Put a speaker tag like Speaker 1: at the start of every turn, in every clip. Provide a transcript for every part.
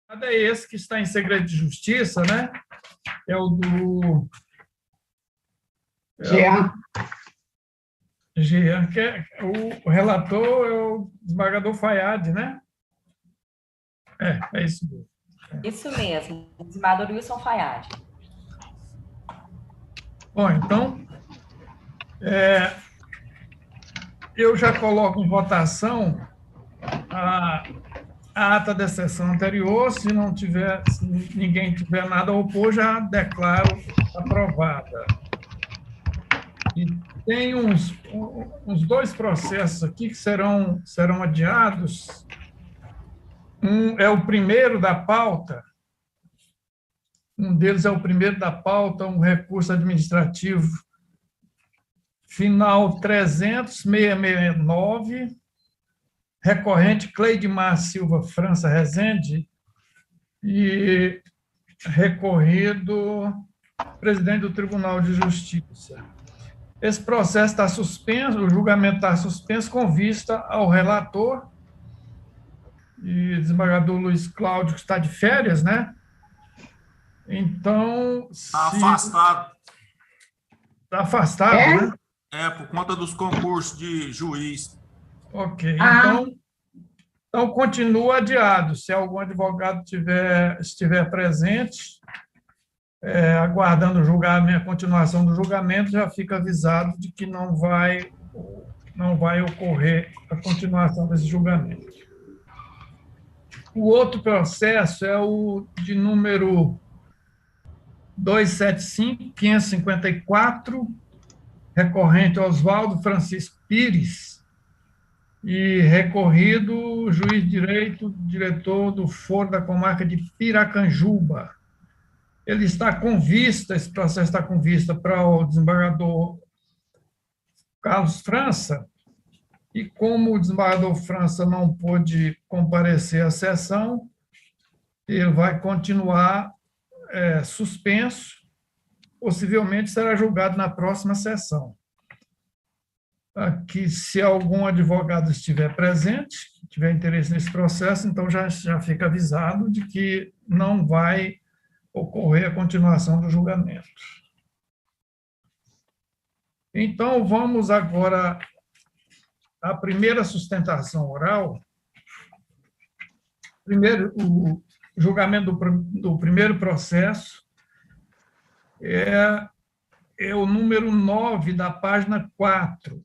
Speaker 1: É esse que está em segredo de justiça, né? É o do. É o
Speaker 2: Jean.
Speaker 1: Jean, que o relator é o desembargador Fayad, né? É isso mesmo.
Speaker 3: Isso mesmo, o desembargador Wilson Fayad.
Speaker 1: Bom, então, eu já coloco em votação a, a ata da sessão anterior. Se não tiver, se ninguém tiver nada a opor, já declaro aprovada. E tem uns dois processos aqui que serão adiados. Um é o primeiro da pauta, um deles é o primeiro da pauta, um recurso administrativo final 300.669, recorrente Cleidmar Silva França Rezende e recorrido presidente do Tribunal de Justiça. Esse processo está suspenso, o julgamento está suspenso com vista ao relator e desembargador Luiz Cláudio, que está de férias, né? Então,
Speaker 4: Está afastado.
Speaker 1: Está afastado, né?
Speaker 4: Por conta dos concursos de juiz.
Speaker 1: Ok, então continua adiado. Se algum advogado estiver presente, aguardando a continuação do julgamento, já fica avisado de que não vai ocorrer a continuação desse julgamento. O outro processo é o de número 275.554, recorrente Oswaldo Francisco Pires, e recorrido juiz de direito, diretor do Foro da Comarca de Piracanjuba. Ele está com vista, esse processo está com vista para o desembargador Carlos França, e como o desembargador França não pôde comparecer à sessão, ele vai continuar suspenso, possivelmente será julgado na próxima sessão. Aqui, se algum advogado estiver presente, tiver interesse nesse processo, então já fica avisado de que não vai ocorrer a continuação do julgamento. Então, vamos agora à primeira sustentação oral. Primeiro, o julgamento do primeiro processo é o número 9 da página 4.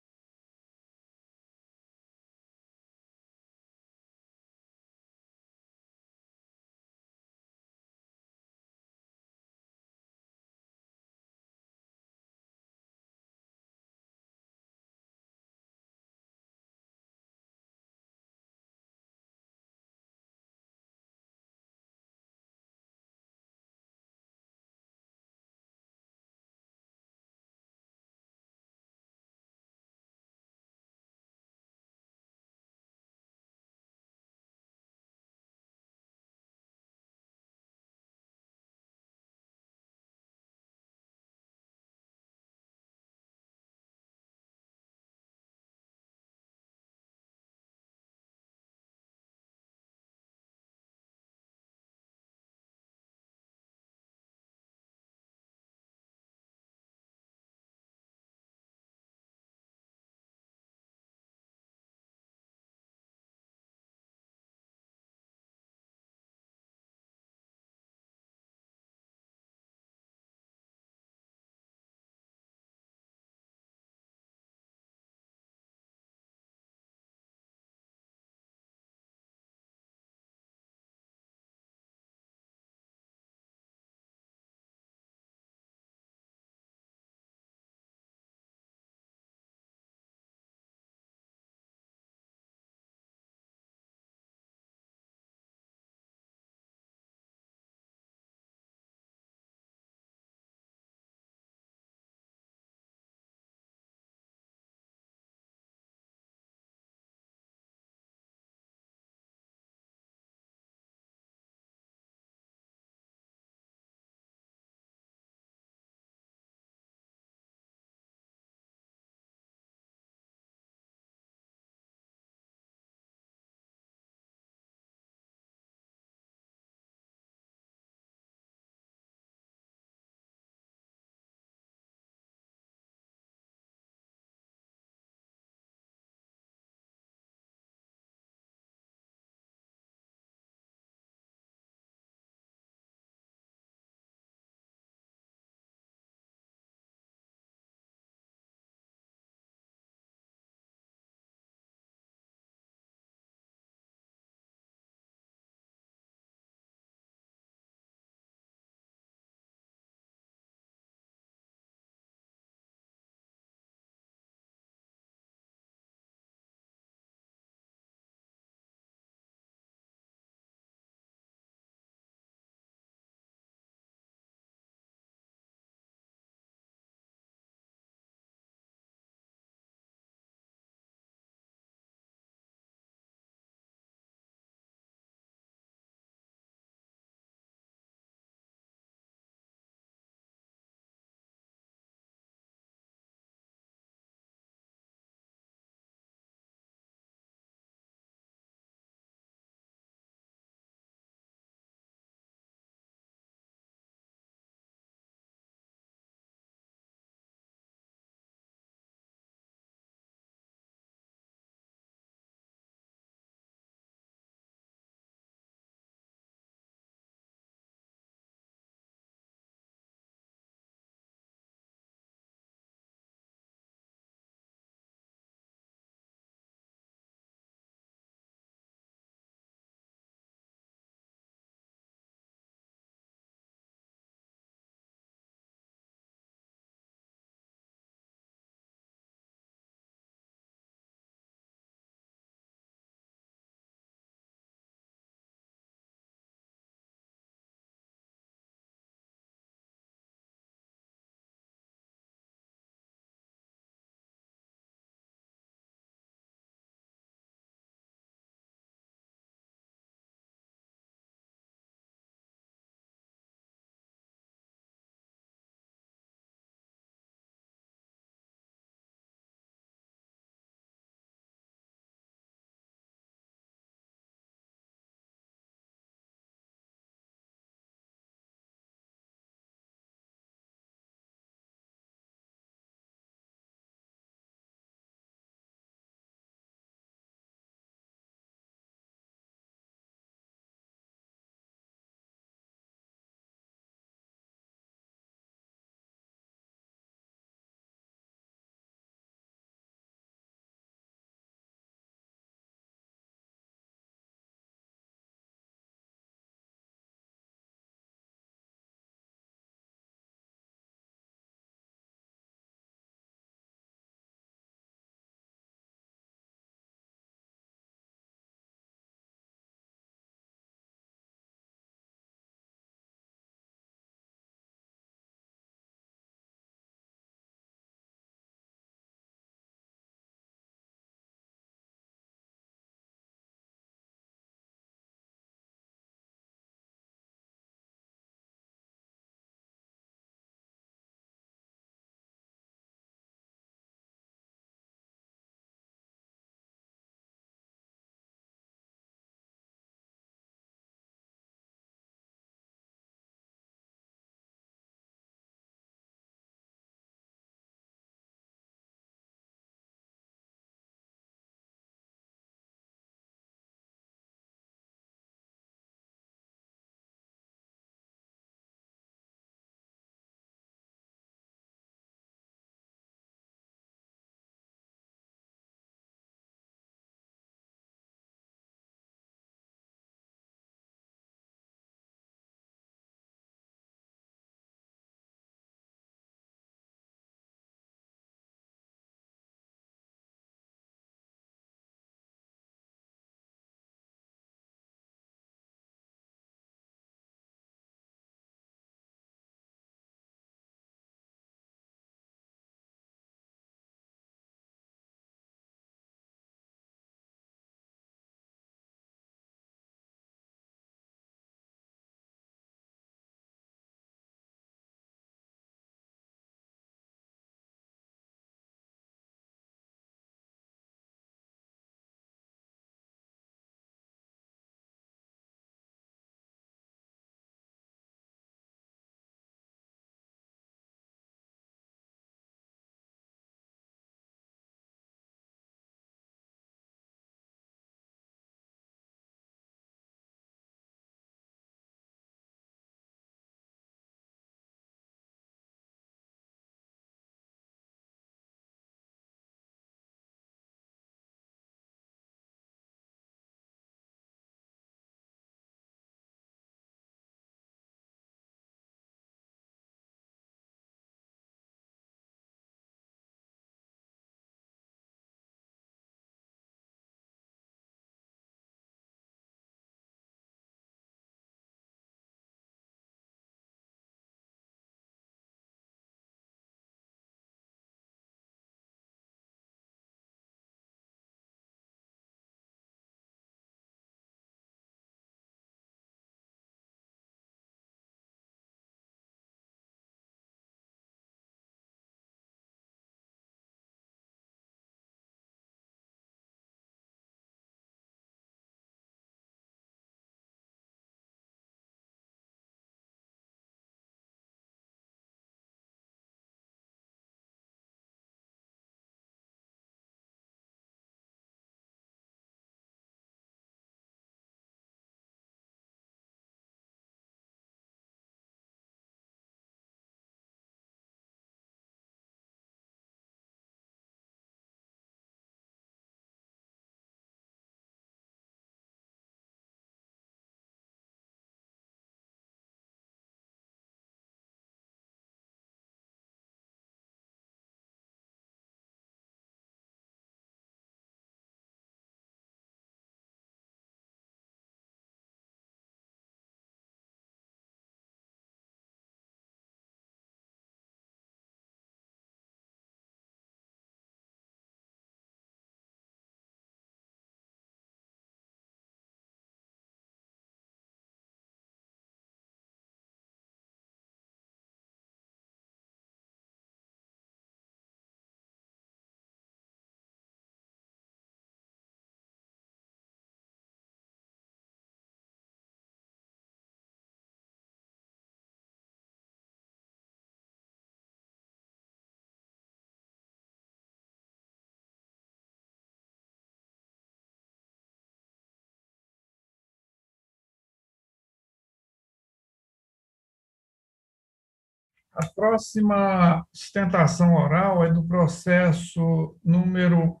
Speaker 1: A próxima sustentação oral é do processo número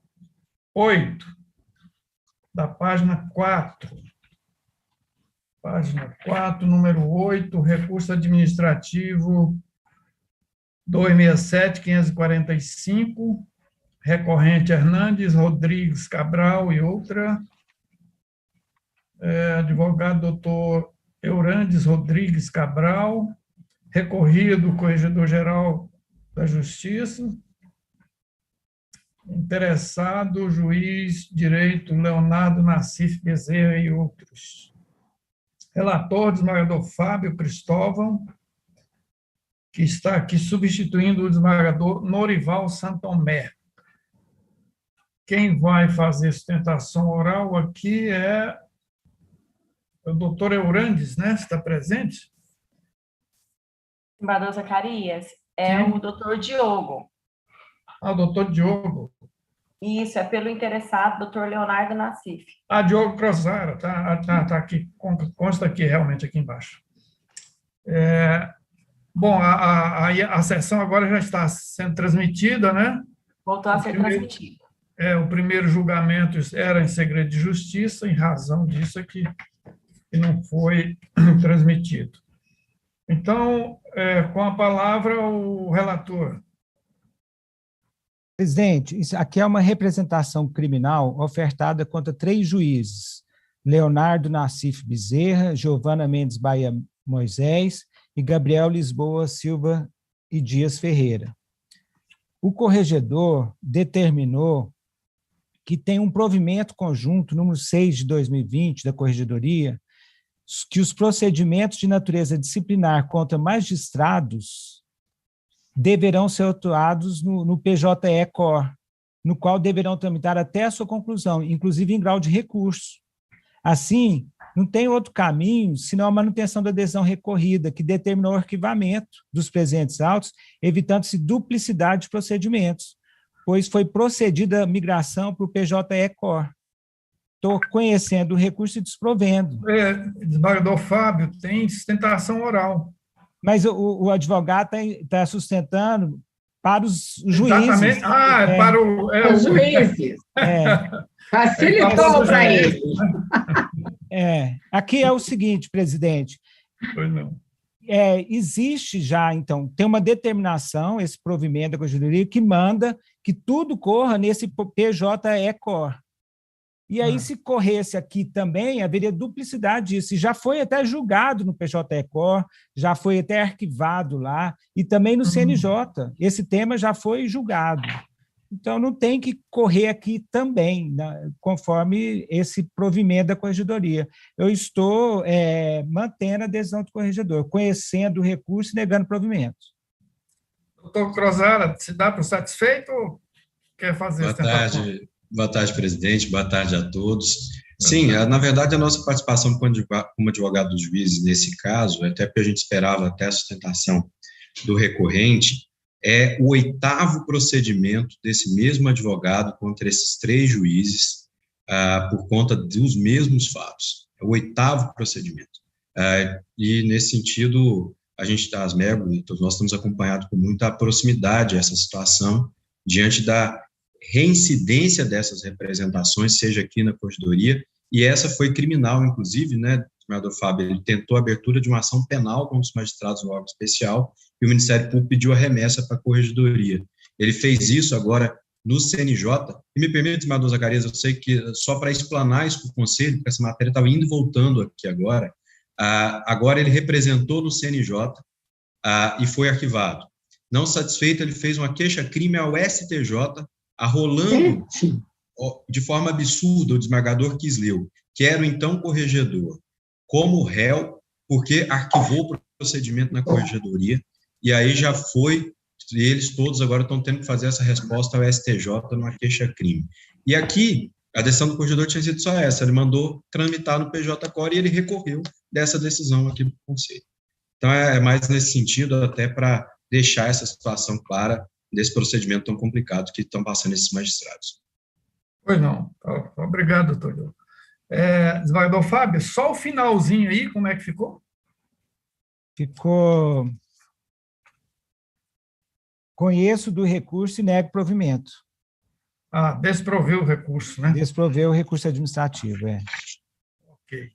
Speaker 1: 8, da página 4. Página 4, número 8, recurso administrativo 267.545, recorrente Hernandes Rodrigues Cabral e outra, advogado doutor Eurandes Rodrigues Cabral, recorrido Corregedor-Geral da Justiça, interessado juiz direito Leonardo Nassif Bezerra e outros. Relator, desembargador Fábio Cristóvão, que está aqui substituindo o desembargador Norival Santomé. Quem vai fazer sustentação oral aqui é o doutor Eurandes, né? Está presente?
Speaker 3: Desembargador Zacarias, é
Speaker 1: Sim.
Speaker 3: o doutor Diogo.
Speaker 1: Ah, o doutor Diogo.
Speaker 3: Isso, é pelo interessado, doutor Leonardo Nassif.
Speaker 1: Ah, Diogo Crosara, tá aqui, consta aqui, realmente, aqui embaixo. Bom, a sessão agora já está sendo transmitida, né?
Speaker 3: Voltou a ser transmitido.
Speaker 1: O primeiro julgamento era em segredo de justiça, em razão disso aqui, que não foi transmitido. Então, com a palavra, o relator.
Speaker 2: Presidente, isso aqui é uma representação criminal ofertada contra 3 juízes: Leonardo Nassif Bezerra, Giovana Mendes Bahia Moisés e Gabriel Lisboa Silva e Dias Ferreira. O corregedor determinou que tem um provimento conjunto, número 6 de 2020, da Corregedoria, que os procedimentos de natureza disciplinar contra magistrados deverão ser atuados no PJE-COR, no qual deverão tramitar até a sua conclusão, inclusive em grau de recurso. Assim, não tem outro caminho senão a manutenção da decisão recorrida, que determinou o arquivamento dos presentes autos, evitando-se duplicidade de procedimentos, pois foi procedida a migração para o PJE-COR. Estou conhecendo o recurso e desprovendo.
Speaker 1: Desembargador Fábio, tem sustentação oral.
Speaker 2: Mas o advogado está sustentando para os juízes.
Speaker 1: Exatamente. Para
Speaker 5: os juízes. Facilitou para ele.
Speaker 2: Aqui é o seguinte, presidente.
Speaker 1: Pois não.
Speaker 2: Existe já, então, tem uma determinação, esse provimento da Corregedoria, que manda que tudo corra nesse PJE-COR. E aí, se corresse aqui também, haveria duplicidade disso. E já foi até julgado no PJE-COR, já foi até arquivado lá, e também no CNJ. Esse tema já foi julgado. Então, não tem que correr aqui também, né, conforme esse provimento da Corregedoria. Eu estou mantendo a decisão do corregedor, conhecendo o recurso e negando o provimento.
Speaker 1: Doutor Crosara, se dá por satisfeito ou quer fazer
Speaker 6: Boa tarde. Boa tarde, presidente. Boa tarde a todos. Sim, na verdade, a nossa participação como advogado dos juízes nesse caso, até porque a gente esperava até a sustentação do recorrente, é o 8º procedimento desse mesmo advogado contra esses 3 juízes por conta dos mesmos fatos. É o 8º procedimento. E, nesse sentido, a gente, a Asmergo, nós estamos acompanhados com muita proximidade essa situação, diante da reincidência dessas representações, seja aqui na Corregedoria, e essa foi criminal, inclusive, né, senador Fábio, ele tentou a abertura de uma ação penal contra os magistrados do órgão especial, e o Ministério Público pediu a remessa para a Corregedoria. Ele fez isso agora no CNJ, e me permite, senador Zacarias, eu sei que só para explanar isso para o Conselho, porque essa matéria estava indo e voltando aqui agora, agora ele representou no CNJ e foi arquivado. Não satisfeito, ele fez uma queixa-crime ao STJ, arrolando de forma absurda o desembargador Quisleu, que era o então corregedor, como réu, porque arquivou o procedimento na Corregedoria, e aí já foi, eles todos agora estão tendo que fazer essa resposta ao STJ numa queixa-crime. E aqui, a decisão do corregedor tinha sido só essa, ele mandou tramitar no PJ-COR e ele recorreu dessa decisão aqui do Conselho. Então, é mais nesse sentido, até para deixar essa situação clara desse procedimento tão complicado que estão passando esses magistrados.
Speaker 1: Pois não. Obrigado, doutor. Desembargador Fábio, só o finalzinho aí, como é que ficou?
Speaker 2: Ficou Conheço do recurso e nego provimento.
Speaker 1: Desproveu o recurso, né?
Speaker 2: Desproveu o recurso administrativo,
Speaker 1: Ok.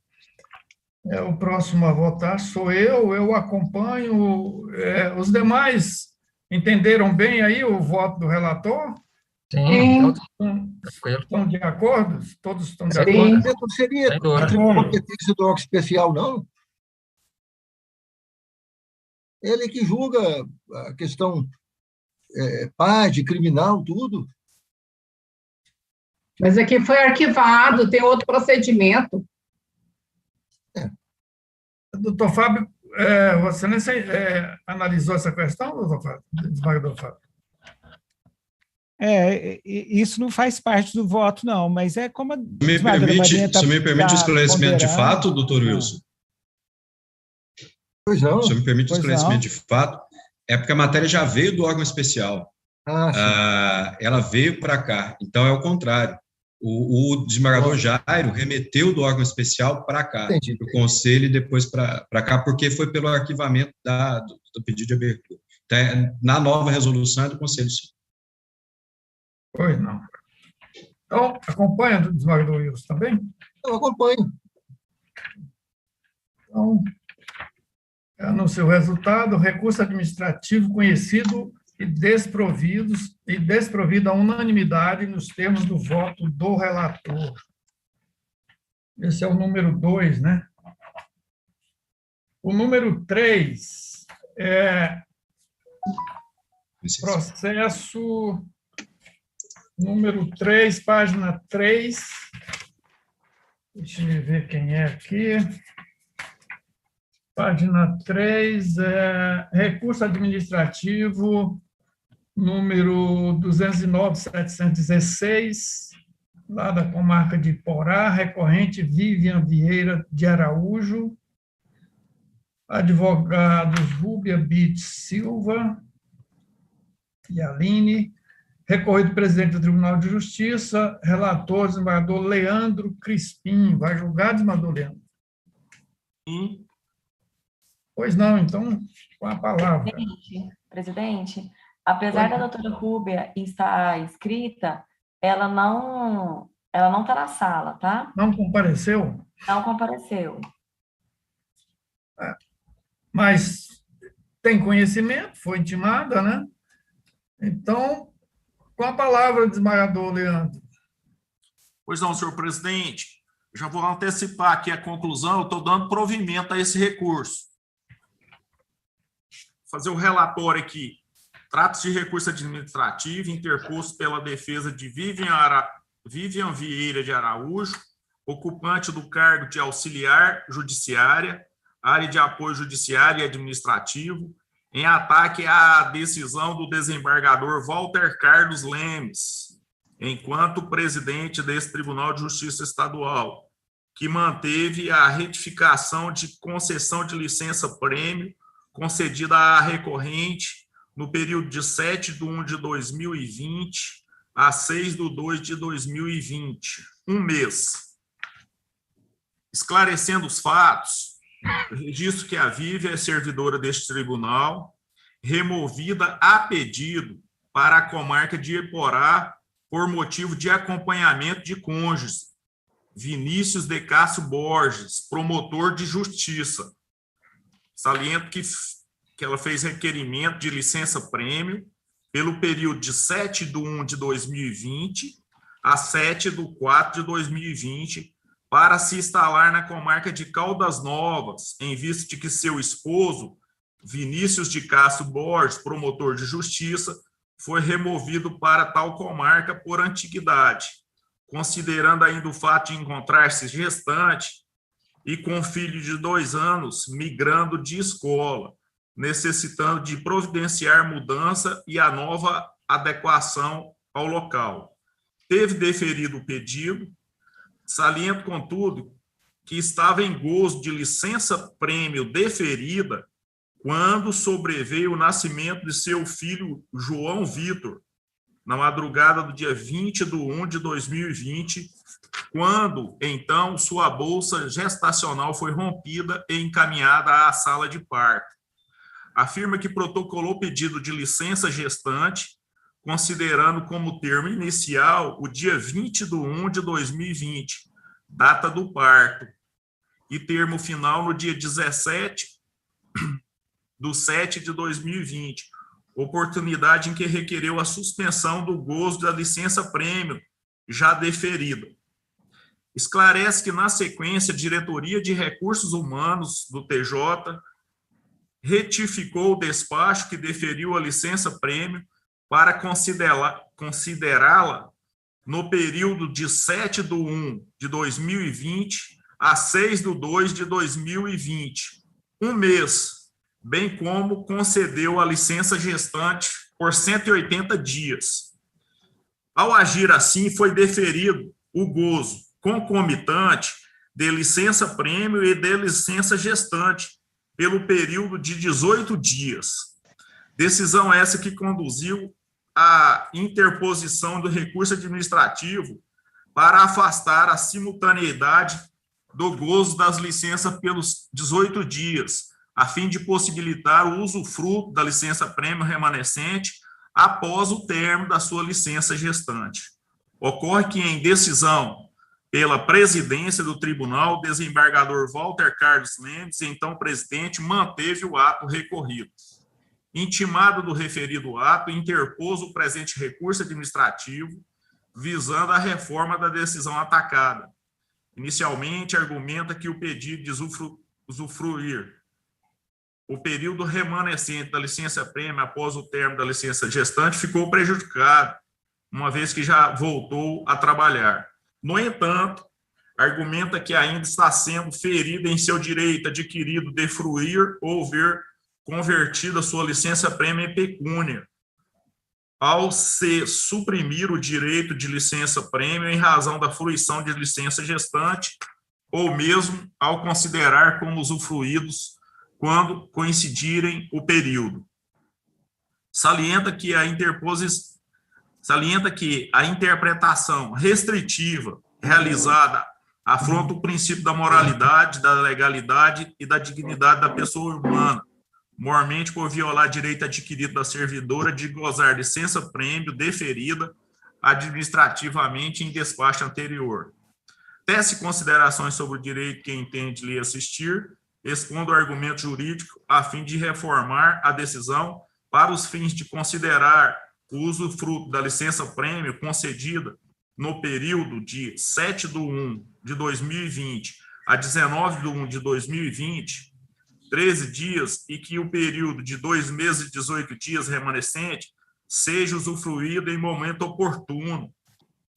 Speaker 1: O próximo a votar sou eu acompanho. Os demais entenderam bem aí o voto do relator?
Speaker 5: Sim.
Speaker 1: Estão de acordo? Todos estão de
Speaker 5: Sim.
Speaker 1: acordo?
Speaker 7: Não seria competência do órgão especial, não? Ele que julga a questão PAD, criminal, tudo.
Speaker 5: Mas aqui foi arquivado, tem outro procedimento.
Speaker 1: Doutor Fábio, Vossa Excelência analisou essa questão, doutor Fábio? Desembargador Fábio?
Speaker 2: Isso não faz parte do voto, não, mas é como a
Speaker 6: Se me permite o esclarecimento de fato, doutor Wilson?
Speaker 7: Pois não.
Speaker 6: Se me permite o esclarecimento de fato, é porque a matéria já veio do órgão especial. Ela veio para cá, então é o contrário. O desembargador Jairo remeteu do órgão especial para cá, para o conselho e depois para cá, porque foi pelo arquivamento do pedido de abertura. Então, na nova resolução é do conselho, sim.
Speaker 1: Pois não. Então, acompanha o desembargador Wilson também?
Speaker 7: Eu acompanho.
Speaker 1: Então, anuncio o resultado: recurso administrativo conhecido e desprovido a unanimidade nos termos do voto do relator. Esse é o número 2, né? O número 3 é processo número 3, página 3. Deixa eu ver quem é aqui. Página 3, recurso administrativo número 209.716, lá da comarca de Porá, recorrente Vivian Vieira de Araújo, advogados Rúbia Bit Silva e Aline, recorrido presidente do Tribunal de Justiça, relator, desembargador Leandro Crispim. Vai julgar, desembargador Leandro?
Speaker 4: Sim.
Speaker 1: Pois não, então, com a palavra.
Speaker 3: Presidente, apesar da doutora Rúbia estar inscrita, ela não está na sala, tá?
Speaker 1: Não compareceu?
Speaker 3: Não compareceu.
Speaker 1: Mas tem conhecimento, foi intimada, né? Então, com a palavra, desembargador Leandro.
Speaker 4: Pois não, senhor presidente, já vou antecipar aqui a conclusão, eu estou dando provimento a esse recurso. Fazer o relatório aqui. Trata-se de recurso administrativo interposto pela defesa de Vivian Vieira de Araújo, ocupante do cargo de auxiliar judiciária, área de apoio judiciário e administrativo, em ataque à decisão do desembargador Walter Carlos Lemes, enquanto presidente desse Tribunal de Justiça Estadual, que manteve a retificação de concessão de licença-prêmio concedida à recorrente no período de 7/1/2020 a 6/2/2020, um mês. Esclarecendo os fatos, registro que a Vivian é servidora deste tribunal, removida a pedido para a comarca de Iporá por motivo de acompanhamento de cônjuges, Vinícius de Cássio Borges, promotor de justiça. Saliento que ela fez requerimento de licença-prêmio pelo período de 7/1/2020 a 7/4/2020 para se instalar na comarca de Caldas Novas, em vista de que seu esposo, Vinícius de Cássio Borges, promotor de justiça, foi removido para tal comarca por antiguidade, considerando ainda o fato de encontrar-se gestante e com filho de 2 anos migrando de escola, necessitando de providenciar mudança e a nova adequação ao local. Teve deferido o pedido, saliento, contudo, que estava em gozo de licença-prêmio deferida quando sobreveio o nascimento de seu filho João Vitor, na madrugada do dia 20/1/2020, quando, então, sua bolsa gestacional foi rompida e encaminhada à sala de parto. afirma que protocolou pedido de licença gestante, considerando como termo inicial o dia 20/1 de 2020, data do parto, e termo final no dia 17/7 de 2020, oportunidade em que requereu a suspensão do gozo da licença-prêmio já deferida. Esclarece que, na sequência, a Diretoria de Recursos Humanos do TJ retificou o despacho que deferiu a licença-prêmio para considerá-la no período de 7/1 de 2020 a 6/2 de 2020, um mês, bem como concedeu a licença gestante por 180 dias. Ao agir assim, foi deferido o gozo concomitante de licença-prêmio e de licença gestante pelo período de 18 dias. Decisão essa que conduziu à interposição do recurso administrativo para afastar a simultaneidade do gozo das licenças pelos 18 dias, a fim de possibilitar o usufruto da licença-prêmio remanescente após o término da sua licença gestante. Ocorre que, em decisão pela presidência do tribunal, o desembargador Walter Carlos Mendes, então presidente, manteve o ato recorrido. Intimado do referido ato, interpôs o presente recurso administrativo, visando a reforma da decisão atacada. Inicialmente, argumenta que o pedido de usufruir o período remanescente da licença-prêmio após o término da licença gestante ficou prejudicado, uma vez que já voltou a trabalhar. No entanto, argumenta que ainda está sendo ferido em seu direito adquirido de fruir ou ver convertida sua licença-prêmio em pecúnia, ao se suprimir o direito de licença-prêmio em razão da fruição de licença gestante, ou mesmo ao considerar como usufruídos quando coincidirem o período. Salienta que a interpretação restritiva realizada afronta o princípio da moralidade, da legalidade e da dignidade da pessoa humana, mormente por violar direito adquirido da servidora de gozar licença-prêmio deferida administrativamente em despacho anterior. Tece considerações sobre o direito que entende lhe assistir, expondo o argumento jurídico a fim de reformar a decisão para os fins de considerar o usufruto da licença-prêmio concedida no período de 7/1 de 2020 a 19/1 de 2020, 13 dias, e que o período de 2 meses e 18 dias remanescente seja usufruído em momento oportuno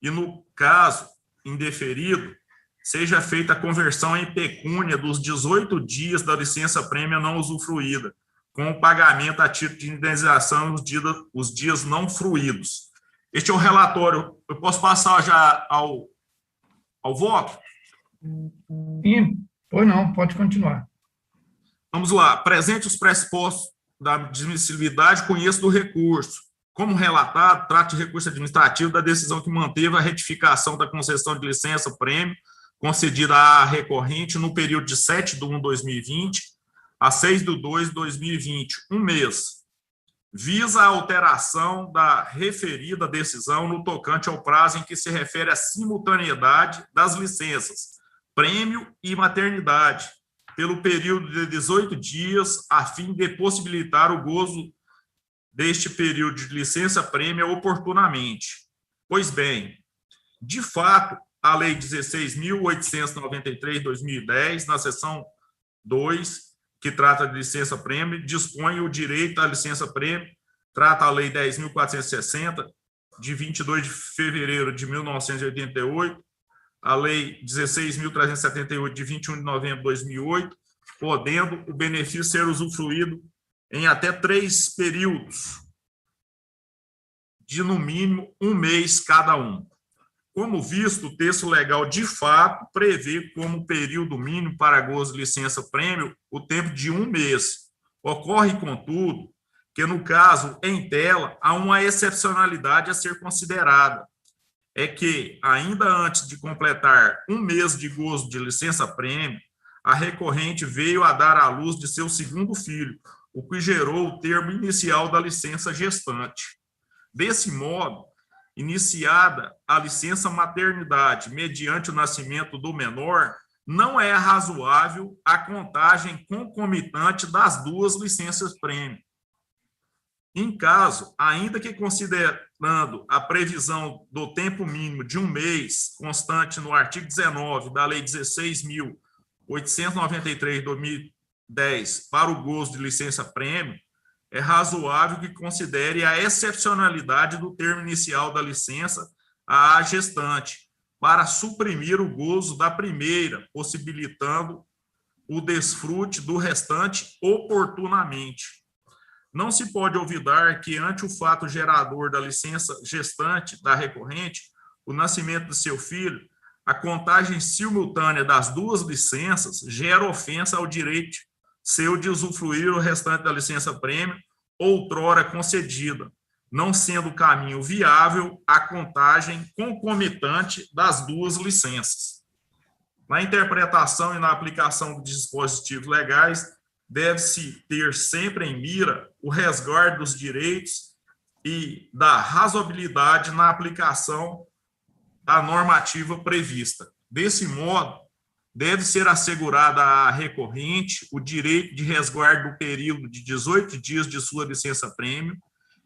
Speaker 4: e, no caso indeferido, seja feita a conversão em pecúnia dos 18 dias da licença-prêmio não usufruída, com o pagamento a título de indenização os dias não fruídos. Este é o relatório. Eu posso passar já ao voto?
Speaker 1: Sim, pois não, pode continuar.
Speaker 4: Vamos lá. Presente os pressupostos da admissibilidade, conheço do recurso. Como relatado, trata de recurso administrativo da decisão que manteve a retificação da concessão de licença-prêmio concedida à recorrente no período de 7/1/2020 a 6/2/2020, um mês. Visa a alteração da referida decisão no tocante ao prazo em que se refere à simultaneidade das licenças, prêmio e maternidade, pelo período de 18 dias, a fim de possibilitar o gozo deste período de licença-prêmio oportunamente. Pois bem, de fato, a Lei 16.893/2010, na seção 2, que trata de licença-prêmio, dispõe o direito à licença-prêmio, trata a Lei 10.460, de 22 de fevereiro de 1988, a Lei 16.378, de 21 de novembro de 2008, podendo o benefício ser usufruído em até 3 períodos, de no mínimo um mês cada um. Como visto, o texto legal, de fato, prevê como período mínimo para gozo de licença-prêmio o tempo de um mês. Ocorre, contudo, que, no caso em tela, há uma excepcionalidade a ser considerada. É que, ainda antes de completar um mês de gozo de licença-prêmio, a recorrente veio a dar à luz de seu segundo filho, o que gerou o termo inicial da licença gestante. Desse modo, iniciada a licença maternidade mediante o nascimento do menor, não é razoável a contagem concomitante das duas licenças-prêmio. Em caso, ainda que considerando a previsão do tempo mínimo de 1 mês, constante no artigo 19 da Lei 16.893 de 2010, para o gozo de licença-prêmio, é razoável que considere a excepcionalidade do termo inicial da licença à gestante, para suprimir o gozo da primeira, possibilitando o desfrute do restante oportunamente. Não se pode olvidar que, ante o fato gerador da licença gestante da recorrente, o nascimento de seu filho, a contagem simultânea das duas licenças gera ofensa ao direito seu de usufruir o restante da licença-prêmio outrora concedida, não sendo caminho viável a contagem concomitante das duas licenças. Na interpretação e na aplicação de dispositivos legais, deve-se ter sempre em mira o resguardo dos direitos e da razoabilidade na aplicação da normativa prevista. Desse modo, deve ser assegurada à recorrente o direito de resguardo do período de 18 dias de sua licença-prêmio,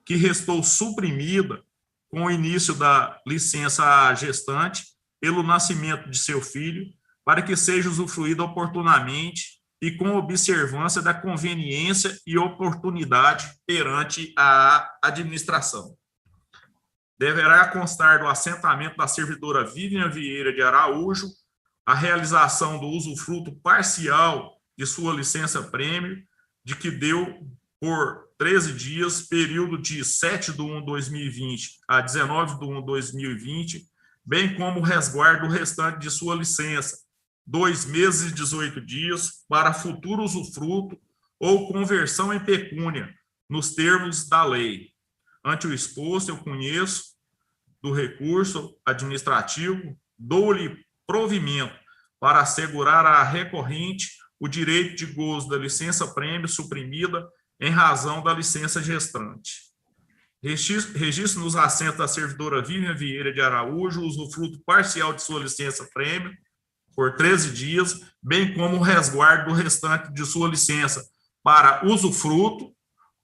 Speaker 4: que restou suprimida com o início da licença gestante pelo nascimento de seu filho, para que seja usufruída oportunamente e com observância da conveniência e oportunidade perante a administração. Deverá constar do assentamento da servidora Vivian Vieira de Araújo a realização do usufruto parcial de sua licença-prêmio, de que deu por 13 dias, período de 7/1/2020 a 19/1/2020, bem como o resguardo restante de sua licença, 2 meses e 18 dias, para futuro usufruto ou conversão em pecúnia, nos termos da lei. Ante o exposto, eu conheço do recurso administrativo, dou-lhe provimento para assegurar à recorrente o direito de gozo da licença-prêmio suprimida em razão da licença gestante. Registro nos assentos da servidora Vivian Vieira de Araújo o usufruto parcial de sua licença-prêmio por 13 dias, bem como o resguardo do restante de sua licença para usufruto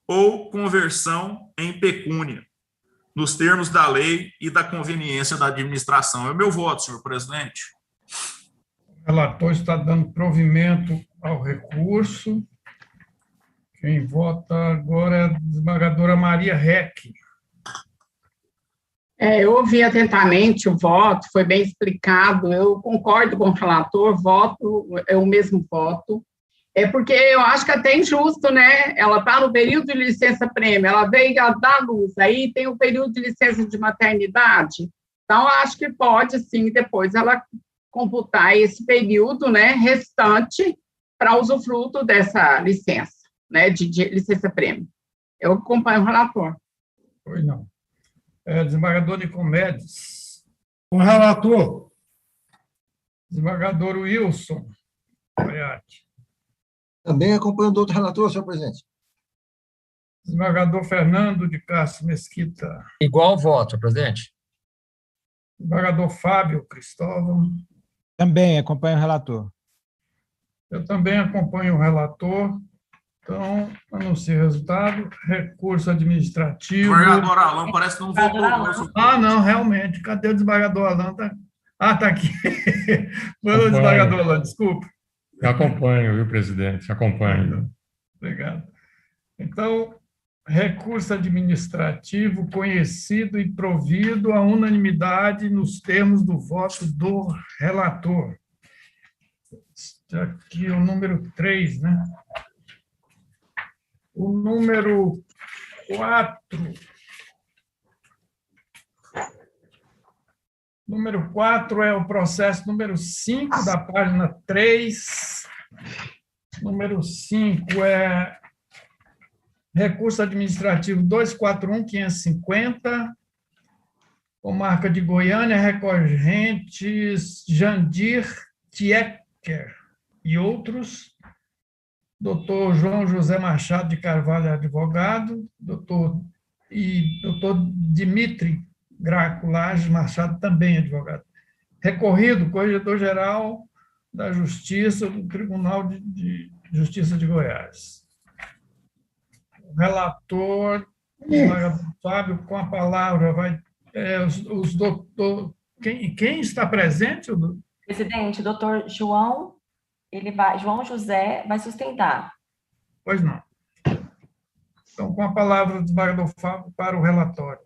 Speaker 4: ou conversão em pecúnia, nos termos da lei e da conveniência da administração. É o meu voto, senhor presidente.
Speaker 1: O relator está dando provimento ao recurso. Quem vota agora é a desembargadora Maria Reck.
Speaker 5: Eu ouvi atentamente o voto, foi bem explicado, eu concordo com o relator, é o mesmo voto. É porque eu acho que é até injusto, né? Ela está no período de licença-prêmio, ela veio a dar luz, aí tem o período de licença de maternidade, então eu acho que pode, sim, depois ela computar esse período, né, restante para usufruto dessa licença, né, de licença-prêmio. Eu acompanho o relator.
Speaker 1: Pois não. Desembargador Nicomedes.
Speaker 7: O relator.
Speaker 1: Desembargador Wilson.
Speaker 7: Também acompanho do outro relator, senhor presidente.
Speaker 1: Desembargador Fernando de Castro Mesquita.
Speaker 8: Igual voto, senhor presidente.
Speaker 1: Desembargador Fábio Cristóvão.
Speaker 2: Também acompanho o relator.
Speaker 1: Eu também acompanho o relator. Então, anuncio o resultado. Recurso administrativo.
Speaker 4: O desembargador Alan parece que não votou.
Speaker 1: Não, realmente. Cadê o desembargador Alan? Está aqui. Foi o desembargador Alan, desculpa.
Speaker 9: Eu acompanho, viu, presidente? Acompanho.
Speaker 1: Obrigado. Então, recurso administrativo conhecido e provido à unanimidade nos termos do voto do relator. Aqui o número 3, né? O número 4. Número 4 é o processo número 5 da página 3. Número 5 é recurso administrativo 241.550, comarca de Goiânia, recorrentes Jandir Tiecker e outros, doutor João José Machado de Carvalho, advogado, doutor Dimitri Graco Lages Machado, também advogado. Recorrido, Corregedor-Geral da Justiça do Tribunal de Justiça de Goiás. O relator, Fábio, com a palavra, vai os doutor. Quem está presente?
Speaker 3: Presidente, doutor João, João José vai sustentar.
Speaker 1: Pois não. Então, com a palavra do desembargador Fábio para o relatório.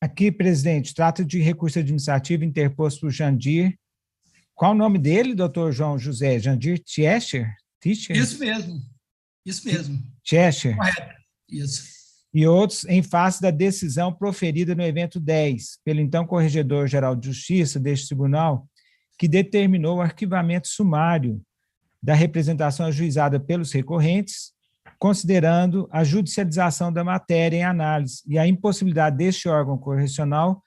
Speaker 2: Aqui, presidente, trata de recurso administrativo interposto por Jandir. Qual o nome dele, doutor João José? Jandir Tiescher?
Speaker 10: Isso mesmo.
Speaker 2: Tiescher.
Speaker 10: Correto. Isso.
Speaker 2: E outros em face da decisão proferida no evento 10, pelo então Corregedor-Geral de Justiça deste tribunal, que determinou o arquivamento sumário da representação ajuizada pelos recorrentes, considerando a judicialização da matéria em análise e a impossibilidade deste órgão correcional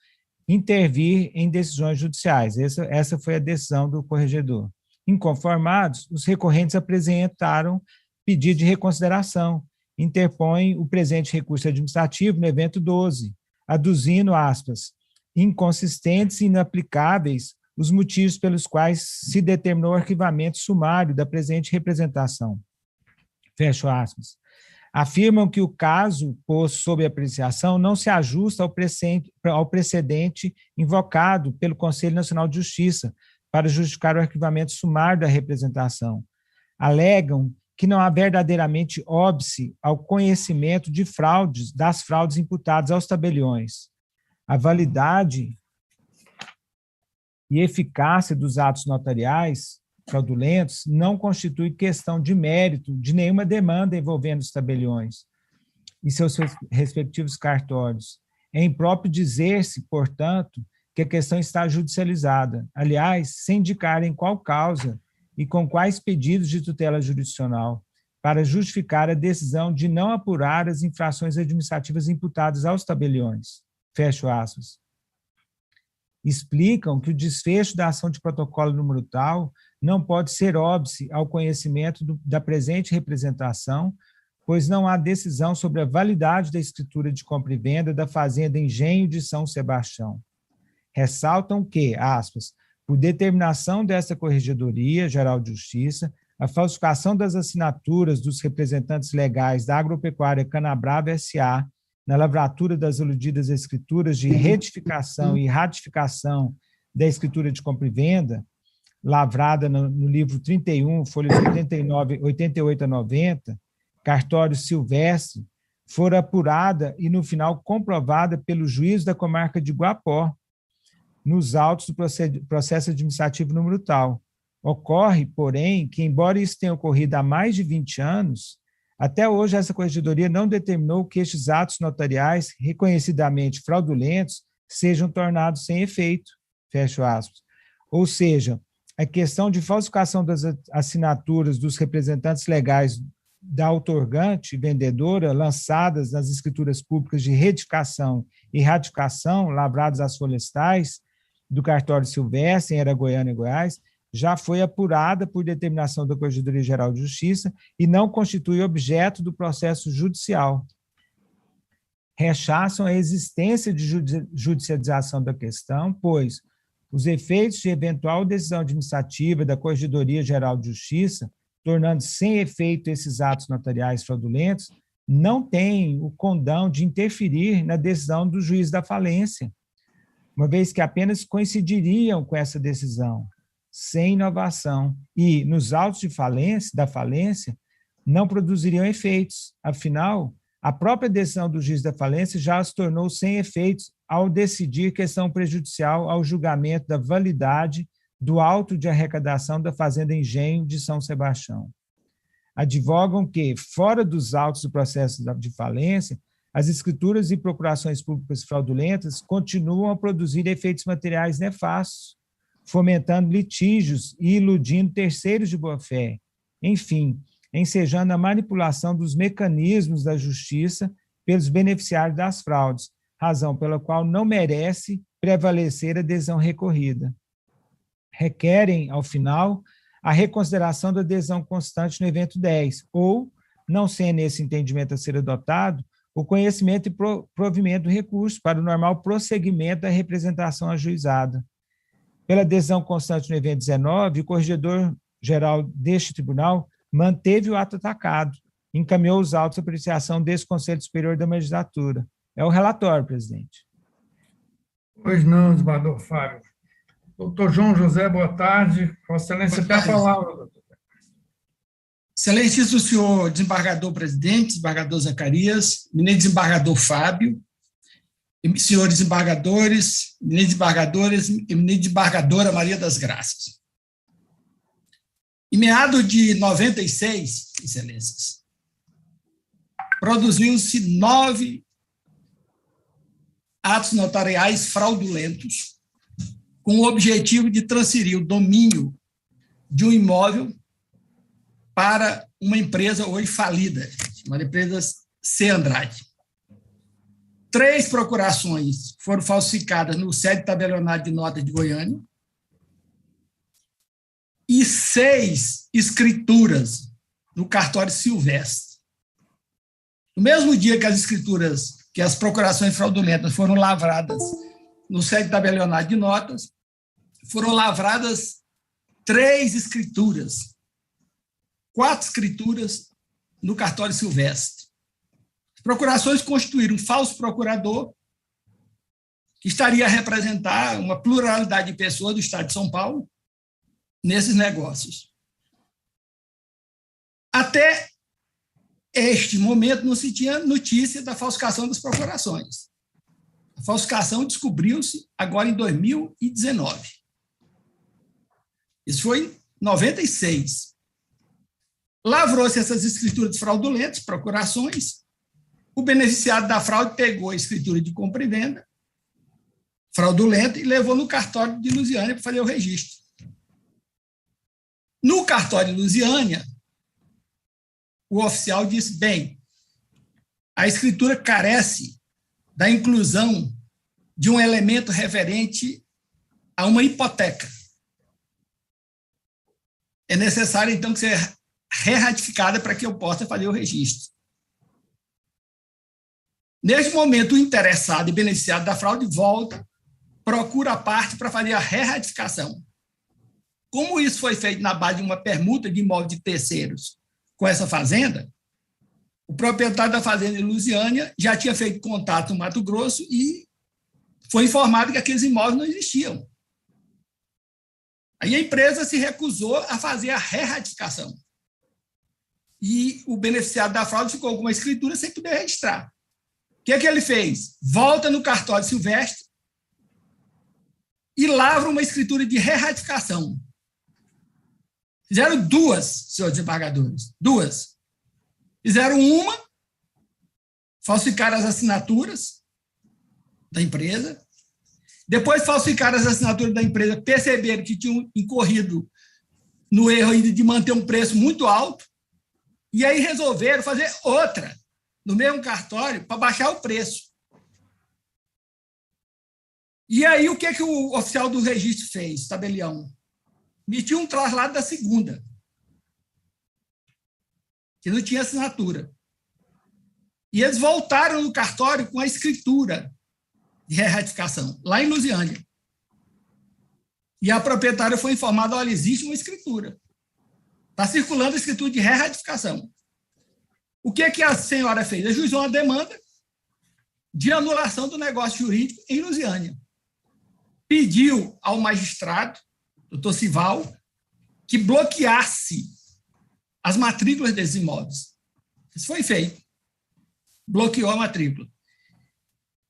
Speaker 2: intervir em decisões judiciais. Essa foi a decisão do corregedor. Inconformados, os recorrentes apresentaram pedido de reconsideração, interpõem o presente recurso administrativo no evento 12, aduzindo, aspas, inconsistentes e inaplicáveis os motivos pelos quais se determinou o arquivamento sumário da presente representação. Fecho aspas. Afirmam que o caso posto sob apreciação não se ajusta ao precedente invocado pelo Conselho Nacional de Justiça para justificar o arquivamento sumário da representação. Alegam que não há verdadeiramente óbice ao conhecimento de fraudes, das fraudes imputadas aos tabeliões. A validade e eficácia dos atos notariais fraudulentos não constitui questão de mérito de nenhuma demanda envolvendo os tabeliões e seus respectivos cartórios. É impróprio dizer-se, portanto, que a questão está judicializada, aliás, sem indicar em qual causa e com quais pedidos de tutela jurisdicional, para justificar a decisão de não apurar as infrações administrativas imputadas aos tabeliões. Fecho aspas. Explicam que o desfecho da ação de protocolo número tal não pode ser óbice ao conhecimento da presente representação, pois não há decisão sobre a validade da escritura de compra e venda da Fazenda Engenho de São Sebastião. Ressaltam que, aspas, por determinação desta Corregedoria Geral de Justiça, a falsificação das assinaturas dos representantes legais da Agropecuária Canabrava S.A. na lavratura das aludidas escrituras de retificação e ratificação da escritura de compra e venda, lavrada no livro 31, folhas 88 a 90, cartório Silvestre, fora apurada e, no final, comprovada pelo juiz da comarca de Guapó, nos autos do processo administrativo número tal. Ocorre, porém, que, embora isso tenha ocorrido há mais de 20 anos, até hoje essa Corregedoria não determinou que estes atos notariais, reconhecidamente fraudulentos, sejam tornados sem efeito. Fecho aspas. Ou seja, a questão de falsificação das assinaturas dos representantes legais da outorgante vendedora, lançadas nas escrituras públicas de retificação e ratificação, lavradas às florestais, do cartório Silvestre, em Araguaiana e Goiás, já foi apurada por determinação da Corregedoria Geral de Justiça e não constitui objeto do processo judicial. Rechaçam a existência de judicialização da questão, pois os efeitos de eventual decisão administrativa da Corregedoria Geral de Justiça, tornando sem efeito esses atos notariais fraudulentos, não têm o condão de interferir na decisão do juiz da falência, uma vez que apenas coincidiriam com essa decisão, sem inovação, e, nos autos de falência, da falência, não produziriam efeitos. Afinal, a própria decisão do juiz da falência já se tornou sem efeitos ao decidir questão prejudicial ao julgamento da validade do auto de arrecadação da Fazenda Engenho de São Sebastião. Advogam que, fora dos autos do processo de falência, as escrituras e procurações públicas fraudulentas continuam a produzir efeitos materiais nefastos, fomentando litígios e iludindo terceiros de boa-fé, enfim, ensejando a manipulação dos mecanismos da justiça pelos beneficiários das fraudes, razão pela qual não merece prevalecer a decisão recorrida. Requerem, ao final, a reconsideração da adesão constante no evento 10, ou, não sendo esse entendimento a ser adotado, o conhecimento e provimento do recurso para o normal prosseguimento da representação ajuizada. Pela adesão constante no evento 19, o corregedor-geral deste tribunal manteve o ato atacado, encaminhou os autos à apreciação desse Conselho Superior da Magistratura. É o relatório, presidente.
Speaker 1: Pois não, desembargador Fábio. Doutor João José, boa tarde. Vossa Excelência tem a palavra, doutor.
Speaker 10: Excelentíssimo senhor desembargador-presidente, desembargador Zacarias, eminente desembargador Fábio, senhores desembargadores, eminentes desembargadores, eminente desembargadora Maria das Graças. Em meados de 96, excelências, produziu-se 9 atos notariais fraudulentos com o objetivo de transferir o domínio de um imóvel para uma empresa hoje falida, chamada empresa C. Andrade. 3 procurações foram falsificadas no sede tabelionário de notas de Goiânia e 6 escrituras no cartório Silvestre. No mesmo dia que as escrituras, que as procurações fraudulentas foram lavradas no sede tabelionário de notas, foram lavradas 3 escrituras, 4 escrituras no cartório Silvestre. As procurações constituíram um falso procurador que estaria a representar uma pluralidade de pessoas do Estado de São Paulo nesses negócios. Até este momento não se tinha notícia da falsificação das procurações. A falsificação descobriu-se agora em 2019. Isso foi em 96. Lavrou-se essas escrituras fraudulentas, procurações. O beneficiário da fraude pegou a escritura de compra e venda fraudulenta e levou no cartório de Lusiânia para fazer o registro. No cartório de Lusiânia, o oficial disse, bem, a escritura carece da inclusão de um elemento referente a uma hipoteca. É necessário, então, que seja re-ratificada para que eu possa fazer o registro. Neste momento, o interessado e beneficiado da fraude volta, procura a parte para fazer a re-ratificação. Como isso foi feito na base de uma permuta de imóvel de terceiros com essa fazenda, o proprietário da fazenda em Lusiânia já tinha feito contato no Mato Grosso e foi informado que aqueles imóveis não existiam. Aí a empresa se recusou a fazer a re-ratificação. E o beneficiário da fraude ficou com uma escritura sem poder registrar. O que é que ele fez? Volta no cartório Silvestre e lavra uma escritura de re-ratificação. Fizeram 2, senhores desembargadores, 2. Fizeram uma, falsificaram as assinaturas da empresa. Depois falsificaram as assinaturas da empresa, perceberam que tinham incorrido no erro de manter um preço muito alto, e aí resolveram fazer outra, no mesmo cartório, para baixar o preço. E aí o que o oficial do registro fez, tabelião? Emitiu um traslado da segunda, que não tinha assinatura. E eles voltaram no cartório com a escritura de re-ratificação, lá em Lusiânia. E a proprietária foi informada, olha, existe uma escritura. Está circulando a escritura de re-ratificação. O que a senhora fez? Ajuizou uma demanda de anulação do negócio jurídico em Lusiânia. Pediu ao magistrado, doutor Sival, que bloqueasse as matrículas desses imóveis. Isso foi feito. Bloqueou a matrícula.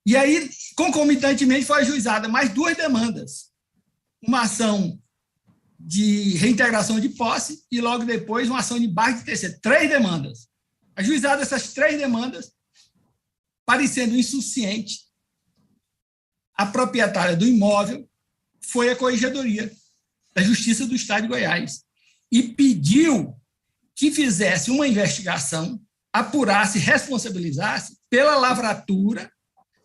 Speaker 10: E aí, concomitantemente, foi ajuizada mais 2 demandas. Uma ação de reintegração de posse e, logo depois, uma ação de embargo de terceiro. 3 demandas. Ajuizadas essas 3 demandas, parecendo insuficiente, a proprietária do imóvel foi à Corregedoria da Justiça do Estado de Goiás e pediu que fizesse uma investigação, apurasse, responsabilizasse pela lavratura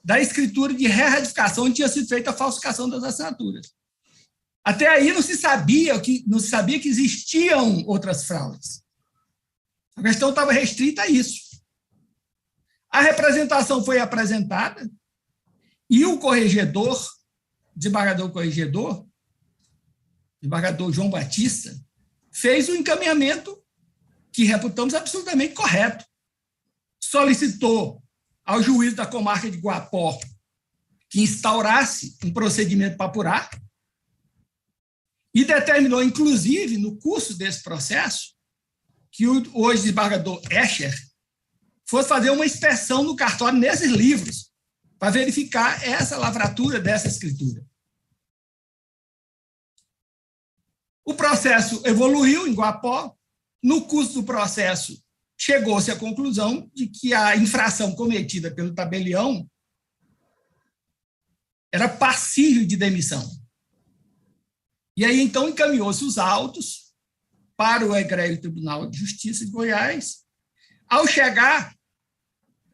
Speaker 10: da escritura de re-ratificação onde tinha sido feita a falsificação das assinaturas. Até aí não se sabia que existiam outras fraudes. A questão estava restrita a isso. A representação foi apresentada e o desembargador João Batista, fez o encaminhamento que reputamos absolutamente correto. Solicitou ao juiz da comarca de Guapó que instaurasse um procedimento para apurar e determinou, inclusive, no curso desse processo, que o hoje desembargador Escher fosse fazer uma inspeção no cartório nesses livros para verificar essa lavratura dessa escritura. O processo evoluiu em Guapó. No curso do processo, chegou-se à conclusão de que a infração cometida pelo tabelião era passível de demissão. E aí, então, encaminhou-se os autos para o Egrégio Tribunal de Justiça de Goiás. Ao chegar,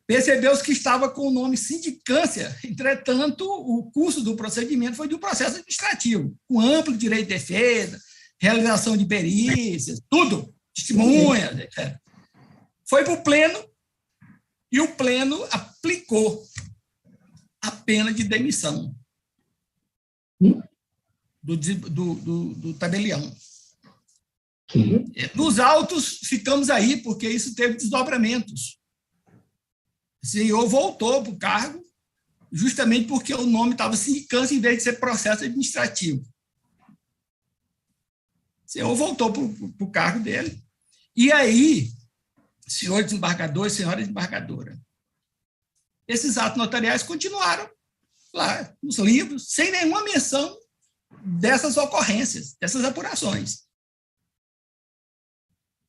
Speaker 10: percebeu-se que estava com o nome sindicância. Entretanto, o curso do procedimento foi de um processo administrativo, com amplo direito de defesa, realização de perícias, tudo, testemunhas, etc. Foi para o pleno e o pleno aplicou a pena de demissão do tabelião. Nos autos, ficamos aí, porque isso teve desdobramentos. O senhor voltou para o cargo justamente porque o nome estava sindicância em vez de ser processo administrativo. O senhor voltou para o cargo dele. E aí, senhor desembargador e senhora desembargadora, esses atos notariais continuaram lá nos livros, sem nenhuma menção dessas ocorrências, dessas apurações.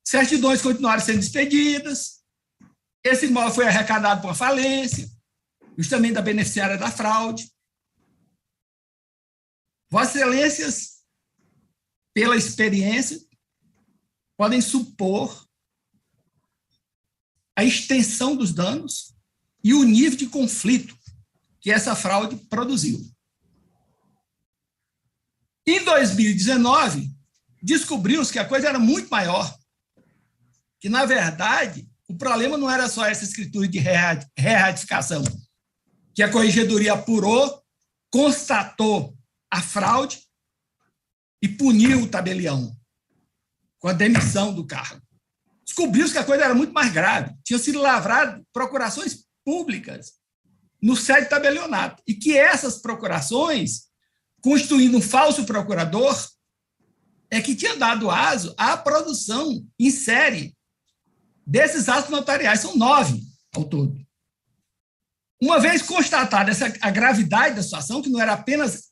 Speaker 10: Certidões continuaram sendo expedidas, esse imóvel foi arrecadado por falência, justamente da beneficiária da fraude. Vossas Excelências, pela experiência, podem supor a extensão dos danos e o nível de conflito que essa fraude produziu. Em 2019, descobriu-se que a coisa era muito maior, que, na verdade, o problema não era só essa escritura de reerradicação, que a Corregedoria apurou, constatou a fraude e puniu o tabelião com a demissão do cargo. Descobriu-se que a coisa era muito mais grave. Tinham sido lavradas procurações públicas no sede do tabelionato e que essas procurações, constituindo um falso procurador, é que tinha dado aso à produção em série desses atos notariais. São 9 ao todo. Uma vez constatada a gravidade da situação, que não era apenas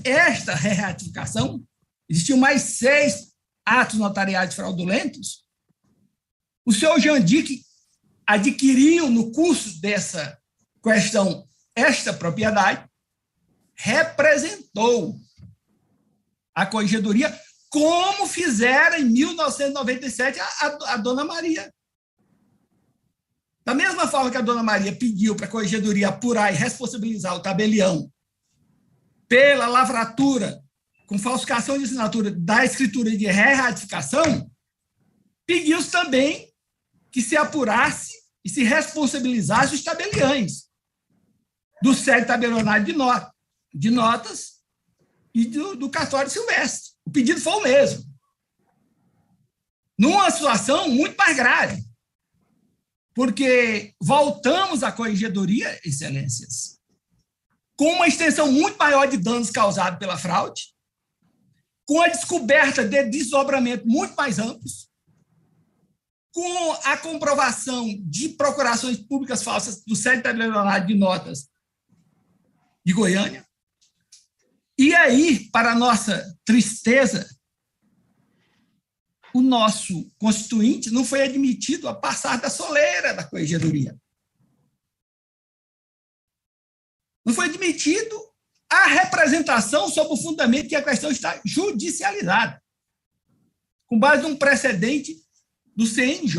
Speaker 10: esta reatificação, existiam mais 6 atos notariais fraudulentos, o senhor Jandir adquiriu, no curso dessa questão, esta propriedade, representou a Corregedoria, como fizera em 1997 a Dona Maria. Da mesma forma que a Dona Maria pediu para a Corregedoria apurar e responsabilizar o tabelião pela lavratura com falsificação de assinatura da escritura de reerradicação, pediu também que se apurasse e se responsabilizasse os tabeliães do sede tabelionário de notas e do cartório silvestre. O pedido foi o mesmo. Numa situação muito mais grave, porque voltamos à Corregedoria, Excelências, com uma extensão muito maior de danos causados pela fraude, com a descoberta de desdobramento muito mais amplos, com a comprovação de procurações públicas falsas do sede tabelionário de notas de Goiânia. E aí, para nossa tristeza, o nosso constituinte não foi admitido a passar da soleira da Corregedoria. Não foi admitido a representação sob o fundamento que a questão está judicializada, com base num precedente do CNJ.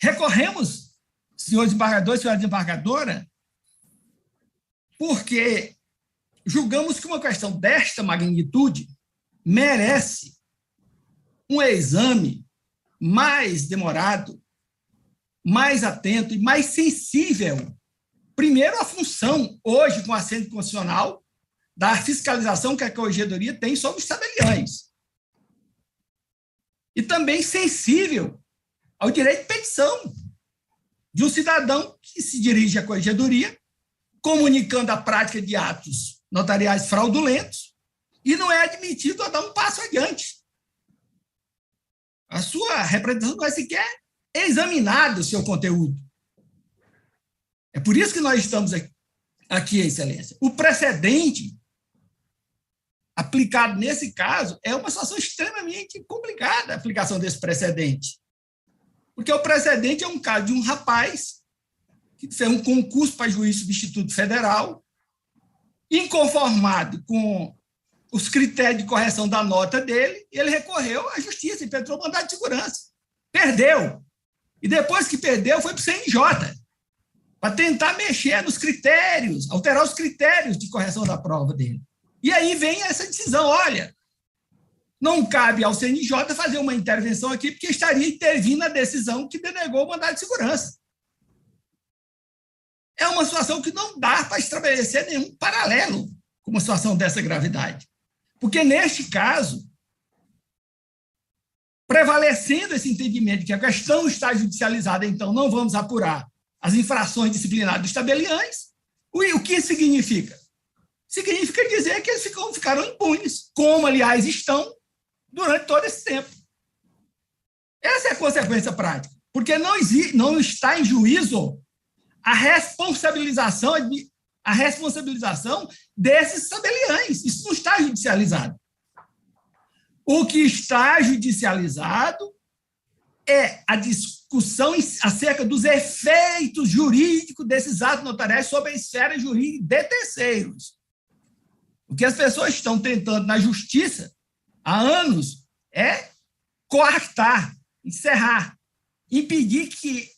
Speaker 10: Recorremos, senhor desembargador e senhora desembargadora, porque julgamos que uma questão desta magnitude merece um exame mais demorado, mais atento e mais sensível. Primeiro, a função, hoje, com assento constitucional, da fiscalização que a Corregedoria tem sobre os tabeliães. E também sensível ao direito de petição de um cidadão que se dirige à Corregedoria, comunicando a prática de atos notariais fraudulentos, e não é admitido a dar um passo adiante. A sua representação não é sequer examinada o seu conteúdo. É por isso que nós estamos aqui, Excelência. O precedente aplicado nesse caso é uma situação extremamente complicada, a aplicação desse precedente. Porque o precedente é um caso de um rapaz que fez um concurso para juiz substituto federal, inconformado com os critérios de correção da nota dele, ele recorreu à justiça e impetrou mandado de segurança. Perdeu. E depois que perdeu, foi para o CNJ, para tentar mexer nos critérios, alterar os critérios de correção da prova dele. E aí vem essa decisão, olha, não cabe ao CNJ fazer uma intervenção aqui, porque estaria intervindo na decisão que denegou o mandado de segurança. É uma situação que não dá para estabelecer nenhum paralelo com uma situação dessa gravidade. Porque, neste caso, prevalecendo esse entendimento de que a questão está judicializada, então não vamos apurar as infrações disciplinares dos tabeliães, o que significa? Significa dizer que eles ficaram impunes, como, aliás, estão durante todo esse tempo. Essa é a consequência prática, porque não está em juízo a responsabilização desses tabeliães. Isso não está judicializado. O que está judicializado é a discussão acerca dos efeitos jurídicos desses atos notariais sobre a esfera jurídica de terceiros. O que as pessoas estão tentando na justiça há anos é coartar, encerrar, impedir que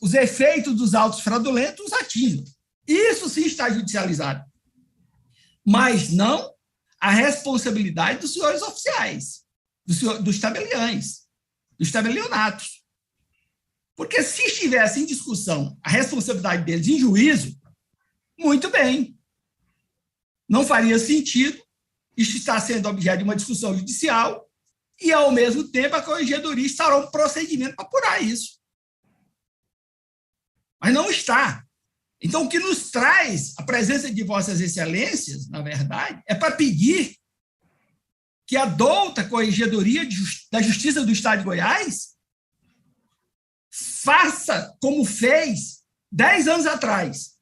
Speaker 10: os efeitos dos autos fraudulentos atinjam. Isso sim está judicializado. Mas não a responsabilidade dos senhores oficiais, dos tabeliães, dos tabelionatos. Porque se estivesse em discussão a responsabilidade deles em juízo, muito bem. Não faria sentido isso estar sendo objeto de uma discussão judicial e, ao mesmo tempo, a Corregedoria estará um procedimento para apurar isso. Mas não está. Então, o que nos traz a presença de Vossas Excelências, na verdade, é para pedir que a douta Corregedoria da Justiça do Estado de Goiás faça como fez 10 anos atrás.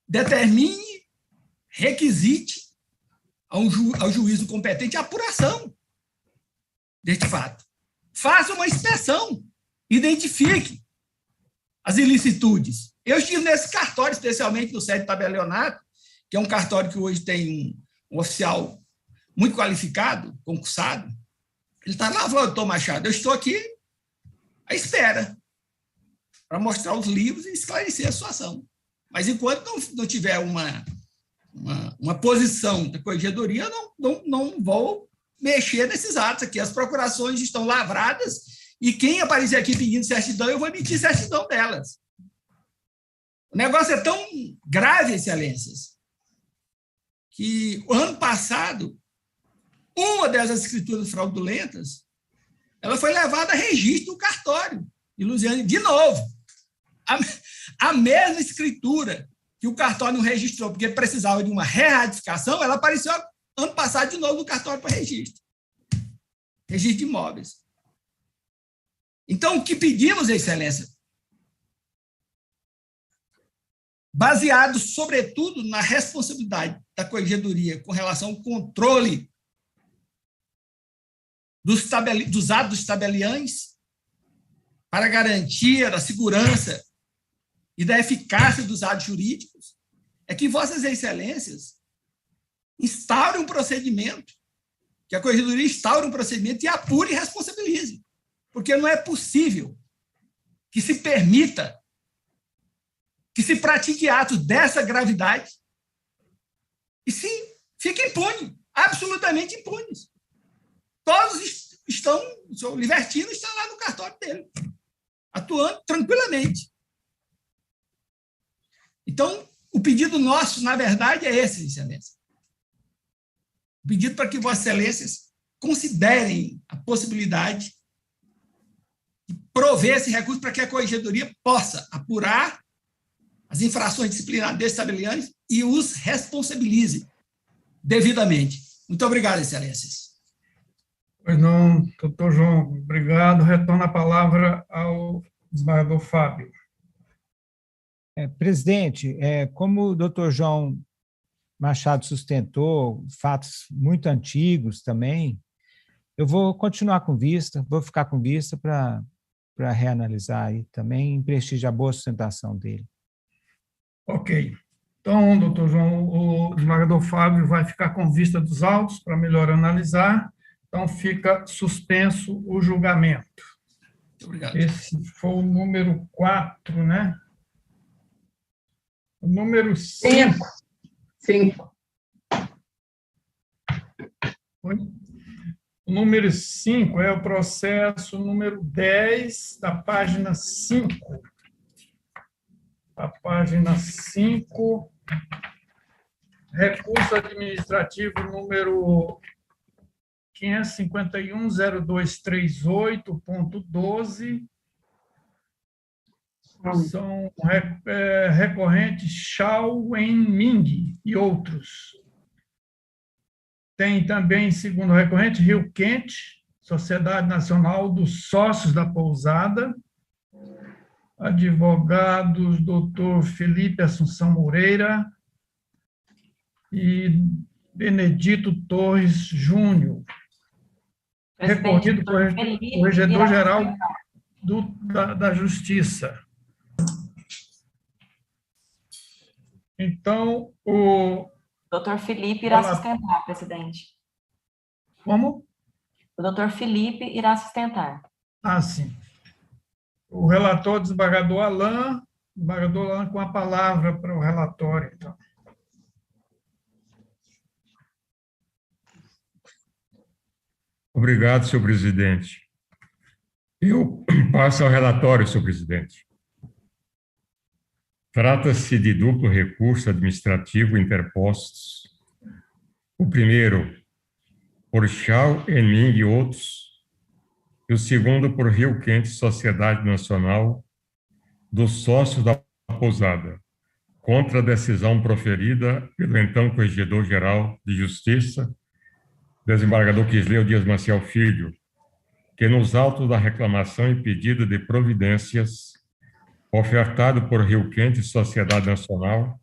Speaker 10: Determine, requisite ao juízo competente a apuração deste fato. Faça uma inspeção, identifique as ilicitudes. Eu estive nesse cartório, especialmente no sede tabelionato, que é um cartório que hoje tem um oficial muito qualificado, concursado. Ele está lá, falou, doutor Machado, eu estou aqui à espera para mostrar os livros e esclarecer a situação. Mas enquanto não tiver uma posição da Corregedoria, não vou mexer nesses atos aqui. As procurações estão lavradas e quem aparecer aqui pedindo certidão, eu vou emitir certidão delas. O negócio é tão grave, Excelências, que o ano passado, uma dessas escrituras fraudulentas, ela foi levada a registro do cartório em Lusiânia, de novo. A mesma escritura que o cartório não registrou porque precisava de uma re-ratificação, ela apareceu ano passado de novo no cartório para registro. Registro de imóveis. Então, o que pedimos, Excelência, baseado, sobretudo, na responsabilidade da Corregedoria com relação ao controle dos atos dos tabeliães para a garantia da segurança e da eficácia dos atos jurídicos, é que Vossas Excelências instaurem um procedimento, que a Corregedoria instaure um procedimento e apure e responsabilize. Porque não é possível que se permita que se pratique atos dessa gravidade E sim, fica impune, absolutamente impunes. Todos estão, o seu Libertino está lá no cartório dele, atuando tranquilamente. Então, o pedido nosso, na verdade, é esse, Excelência. O pedido para que Vossas Excelências considerem a possibilidade de prover esse recurso para que a Corregedoria possa apurar as infrações disciplinares desses tabeliães e os responsabilize devidamente. Muito obrigado, Excelências.
Speaker 1: Pois não, doutor João, obrigado. Retorno a palavra ao desembargador Fábio.
Speaker 2: Presidente, como o doutor João Machado sustentou, fatos muito antigos também, eu vou continuar com vista, vou ficar com vista para reanalisar aí também, em prestigiar a boa sustentação dele.
Speaker 1: Ok. Então, doutor João, o desembargador Fábio vai ficar com vista dos autos para melhor analisar. Então, fica suspenso o julgamento.
Speaker 10: Muito obrigado.
Speaker 1: Esse foi o número 4, né? O número 5.
Speaker 5: 5.
Speaker 1: O número 5 é o processo número 10, da página 5. A página 5, recurso administrativo número 551.0238.12, são recorrentes Shao Wen-Ming e outros. Tem também, segundo recorrente, Rio Quente, Sociedade Nacional dos Sócios da Pousada, advogados doutor Felipe Assunção Moreira e Benedito Torres Júnior, recorrido Corregedor-Geral da Justiça. Então, o
Speaker 3: doutor Felipe irá sustentar, presidente.
Speaker 1: Como?
Speaker 3: O doutor Felipe irá sustentar.
Speaker 1: Ah, sim. O relator, desembargador Alain com a palavra para o relatório, então.
Speaker 9: Obrigado, senhor presidente. Eu passo ao relatório, senhor presidente. Trata-se de duplo recurso administrativo interpostos. O primeiro, por Shao Wen-Ming e outros, e o segundo por Rio Quente Sociedade Nacional dos Sócios da Pousada, contra a decisão proferida pelo então Corregedor-Geral de Justiça, desembargador Quisleu Dias Maciel Filho, que nos autos da reclamação e pedido de providências ofertado por Rio Quente Sociedade Nacional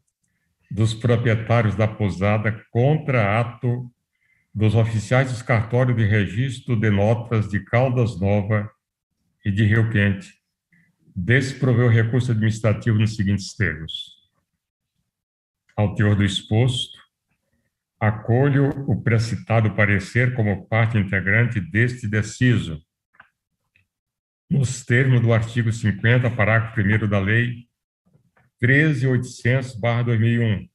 Speaker 9: dos proprietários da pousada contra ato dos oficiais dos cartórios de registro de notas de Caldas Nova e de Rio Quente, desproveu recurso administrativo nos seguintes termos. Ao teor do exposto, acolho o precitado parecer como parte integrante deste deciso, nos termos do artigo 50, parágrafo 1º da Lei 13.800/2001,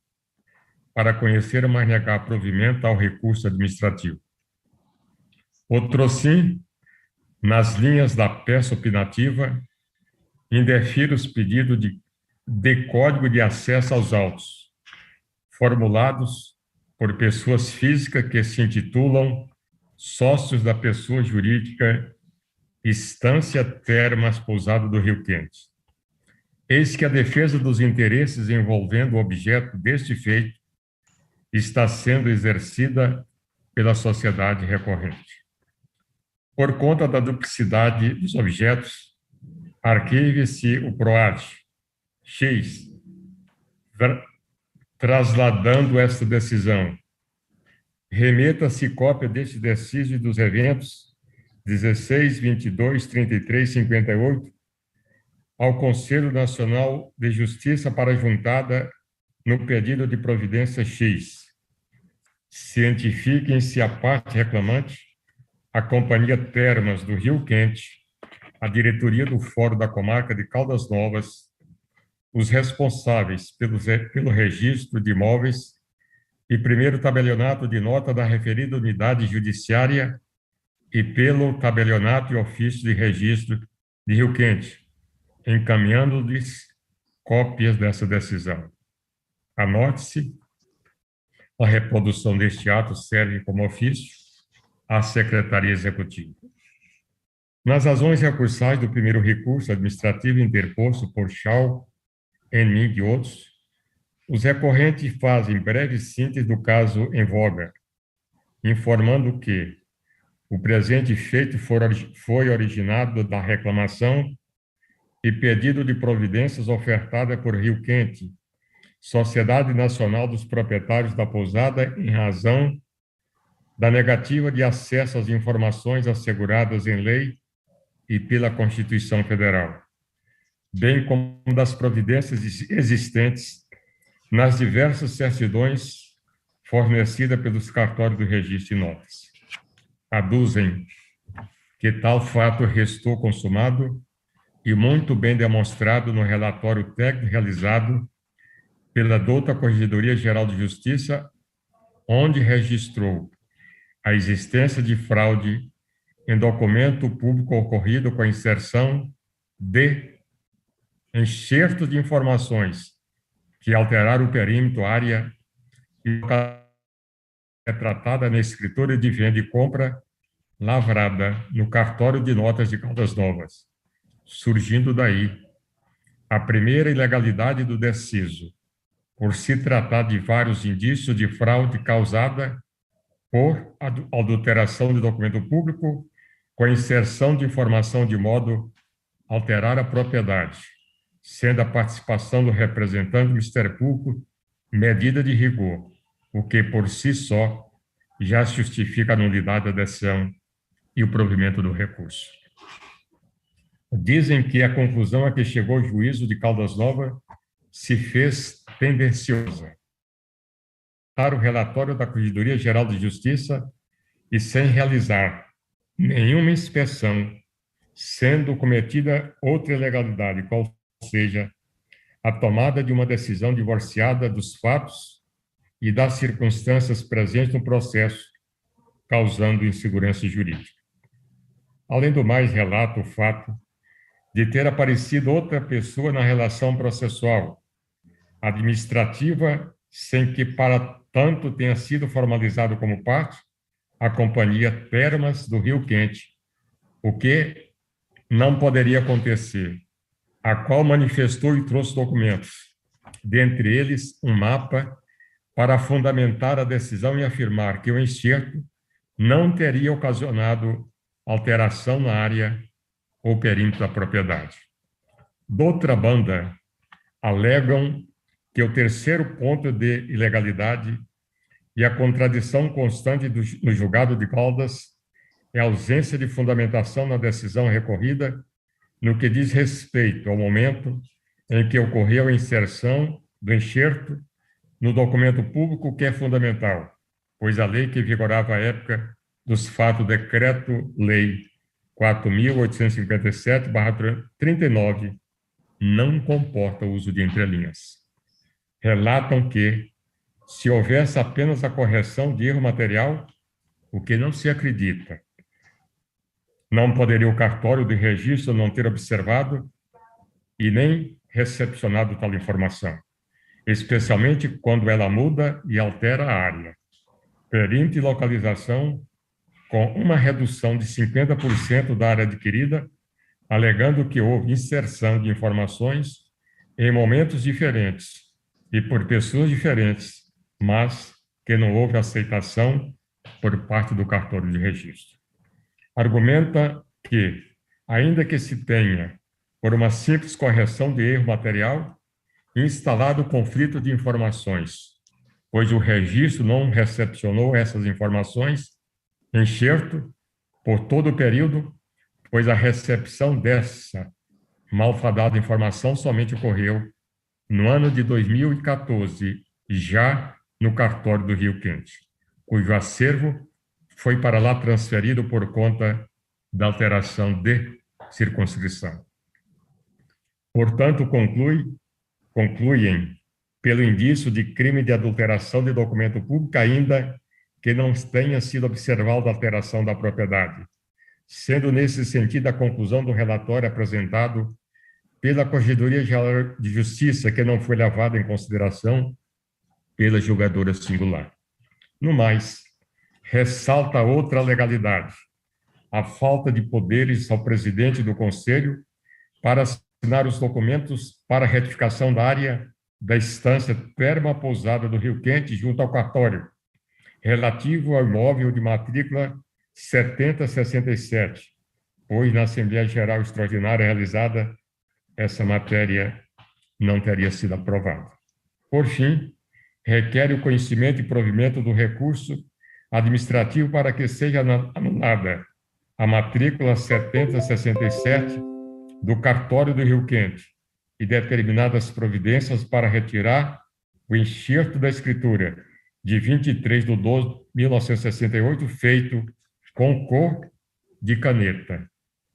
Speaker 9: para conhecer, mas negar provimento ao recurso administrativo. Outro sim, nas linhas da peça opinativa, indefiro os pedidos de código de acesso aos autos, formulados por pessoas físicas que se intitulam sócios da pessoa jurídica Estância Termas Pousada do Rio Quente. Eis que a defesa dos interesses envolvendo o objeto deste feito está sendo exercida pela sociedade recorrente. Por conta da duplicidade dos objetos, arquive-se o PROAD X, trasladando esta decisão. Remeta-se cópia deste deciso e dos eventos 16, 22, 33, 58 ao Conselho Nacional de Justiça para juntada no pedido de providência X. Cientifiquem-se a parte reclamante, a Companhia Termas do Rio Quente, a diretoria do Fórum da Comarca de Caldas Novas, os responsáveis pelo registro de imóveis e primeiro tabelionato de nota da referida unidade judiciária e pelo tabelionato e ofício de registro de Rio Quente, encaminhando-lhes cópias dessa decisão. Anote-se, a reprodução deste ato serve como ofício à Secretaria Executiva. Nas razões recursais do primeiro recurso administrativo interposto por Chau, Enming e outros, os recorrentes fazem breve síntese do caso em voga, informando que o presente feito foi originado da reclamação e pedido de providências ofertada por Rio Quente, Sociedade Nacional dos Proprietários da Pousada, em razão da negativa de acesso às informações asseguradas em lei e pela Constituição Federal, bem como das providências existentes nas diversas certidões fornecidas pelos cartórios do registro e notas. Aduzem que tal fato restou consumado e muito bem demonstrado no relatório técnico realizado pela douta Corregedoria Geral de Justiça, onde registrou a existência de fraude em documento público ocorrido com a inserção de enxertos de informações que alteraram o perímetro, área e é tratada na escritura de venda e compra lavrada no cartório de notas de Caldas Novas, surgindo daí a primeira ilegalidade do deciso, por se tratar de vários indícios de fraude causada por adulteração de documento público com a inserção de informação de modo a alterar a propriedade, sendo a participação do representante do Ministério Público medida de rigor, o que por si só já justifica a nulidade da decisão e o provimento do recurso. Dizem que a conclusão a que chegou o juízo de Caldas Novas se fez tendenciosa. Para o relatório da Corregedoria Geral de Justiça e sem realizar nenhuma inspeção, sendo cometida outra ilegalidade, qual seja a tomada de uma decisão divorciada dos fatos e das circunstâncias presentes no processo, causando insegurança jurídica. Além do mais, relata o fato de ter aparecido outra pessoa na relação processual administrativa, sem que para tanto tenha sido formalizado como parte a Companhia Termas do Rio Quente, o que não poderia acontecer, a qual manifestou e trouxe documentos, dentre eles um mapa, para fundamentar a decisão e afirmar que o enxerto não teria ocasionado alteração na área ou perímetro da propriedade. Doutra banda, alegam que o terceiro ponto de ilegalidade e a contradição constante no julgado de Caldas é a ausência de fundamentação na decisão recorrida no que diz respeito ao momento em que ocorreu a inserção do enxerto no documento público, que é fundamental, pois a lei que vigorava à época dos fatos, Decreto-Lei 4.857/39, não comporta o uso de entrelinhas. Relatam que, se houvesse apenas a correção de erro material, o que não se acredita, não poderia o cartório de registro não ter observado e nem recepcionado tal informação, especialmente quando ela muda e altera a área, perímetro e localização, com uma redução de 50% da área adquirida, alegando que houve inserção de informações em momentos diferentes e por pessoas diferentes, mas que não houve aceitação por parte do cartório de registro. Argumenta que, ainda que se tenha, por uma simples correção de erro material, instalado o conflito de informações, pois o registro não recepcionou essas informações, enxerto, por todo o período, pois a recepção dessa malfadada informação somente ocorreu no ano de 2014, já no cartório do Rio Quente, cujo acervo foi para lá transferido por conta da alteração de circunscrição. Portanto, concluem pelo indício de crime de adulteração de documento público, ainda que não tenha sido observada a alteração da propriedade, sendo nesse sentido a conclusão do relatório apresentado pela Corregedoria Geral de Justiça, que não foi levada em consideração pela julgadora singular. No mais, ressalta outra legalidade, a falta de poderes ao presidente do Conselho para assinar os documentos para retificação da área da estância termopousada do Rio Quente junto ao cartório, relativo ao imóvel de matrícula 7067, pois na Assembleia Geral Extraordinária realizada, essa matéria não teria sido aprovada. Por fim, requer o conhecimento e provimento do recurso administrativo para que seja anulada a matrícula 7067 do cartório do Rio Quente e determinadas providências para retirar o enxerto da escritura de 23/12/1968, feito com cor de caneta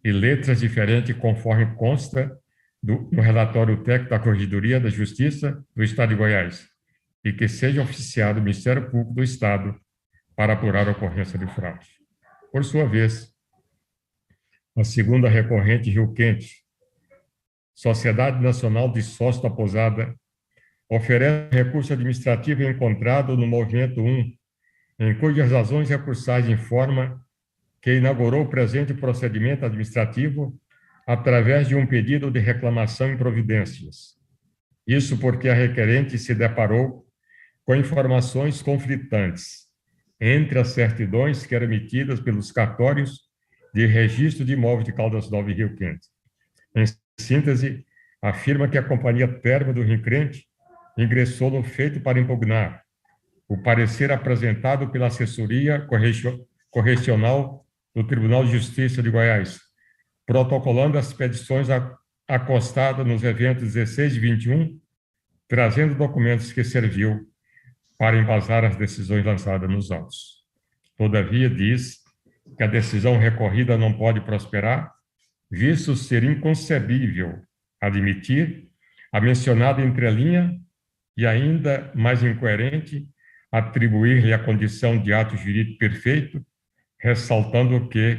Speaker 9: e letras diferentes, conforme consta no relatório técnico da Corregedoria da Justiça do Estado de Goiás, e que seja oficiado o Ministério Público do Estado para apurar a ocorrência de fraude. Por sua vez, a segunda recorrente Rio Quente, Sociedade Nacional de Sócios da Pousada, oferece recurso administrativo encontrado no movimento 1, em cujas razões recursais informa que inaugurou o presente procedimento administrativo através de um pedido de reclamação em providências. Isso porque a requerente se deparou com informações conflitantes entre as certidões que eram emitidas pelos cartórios de registro de imóveis de Caldas Novas e Rio Quente. Em síntese, afirma que a Companhia Termo do Rio Quente ingressou no feito para impugnar o parecer apresentado pela assessoria correcional do Tribunal de Justiça de Goiás, protocolando as petições acostadas nos eventos 16 e 21, trazendo documentos que serviu para embasar as decisões lançadas nos autos. Todavia, diz que a decisão recorrida não pode prosperar, visto ser inconcebível admitir a mencionada entrelinha e, ainda mais incoerente, atribuir-lhe a condição de ato jurídico perfeito, ressaltando que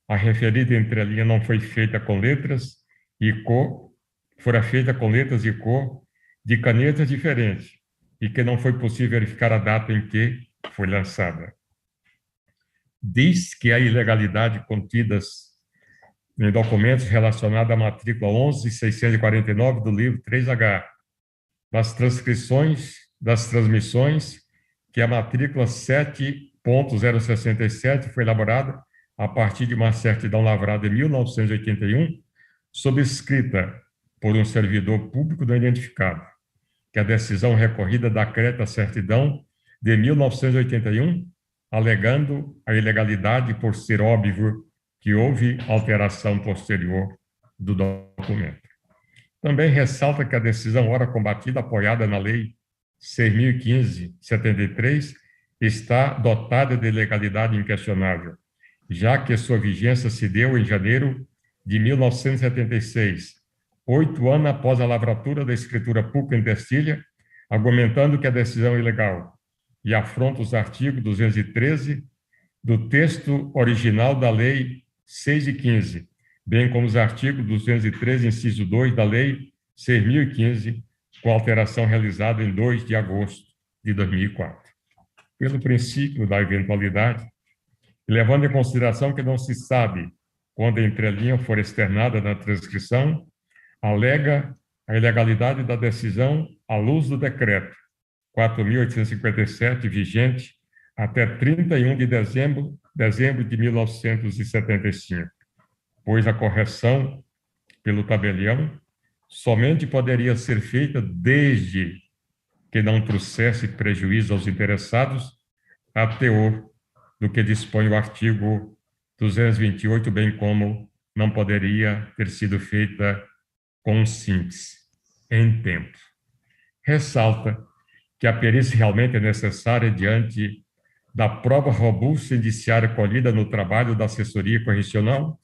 Speaker 9: a referida entrelinha não foi feita com letras e cor, fora feita com letras e cor de canetas diferentes e que não foi possível verificar a data em que foi lançada. Diz que a ilegalidade contidas em documentos relacionados à matrícula 11.649 do livro 3H, das transcrições das transmissões, que a matrícula 7.067 foi elaborada a partir de uma certidão lavrada em 1981, subscrita por um servidor público não identificado, que a decisão recorrida decreta a certidão de 1981, alegando a ilegalidade por ser óbvio que houve alteração posterior do documento. Também ressalta que a decisão ora combatida, apoiada na Lei 6.015/73, está dotada de legalidade inquestionável, já que sua vigência se deu em janeiro de 1976, 8 anos após a lavratura da escritura pública em Destilha, argumentando que a decisão é ilegal e afronta os artigos 213 do texto original da Lei 6.015, bem como os artigos 213, inciso 2 da Lei 6.015, com alteração realizada em 2 de agosto de 2004. Pelo princípio da eventualidade, e levando em consideração que não se sabe quando a entrelinha for externada na transcrição, alega a ilegalidade da decisão à luz do decreto 4.857, vigente até 31 de dezembro de 1975, pois a correção pelo tabelião somente poderia ser feita desde que não trouxesse prejuízo aos interessados, a teor do que dispõe o artigo 228, bem como não poderia ter sido feita com síntese, em tempo. Ressalta que a perícia realmente é necessária diante da prova robusta indiciária colhida no trabalho da assessoria correcional,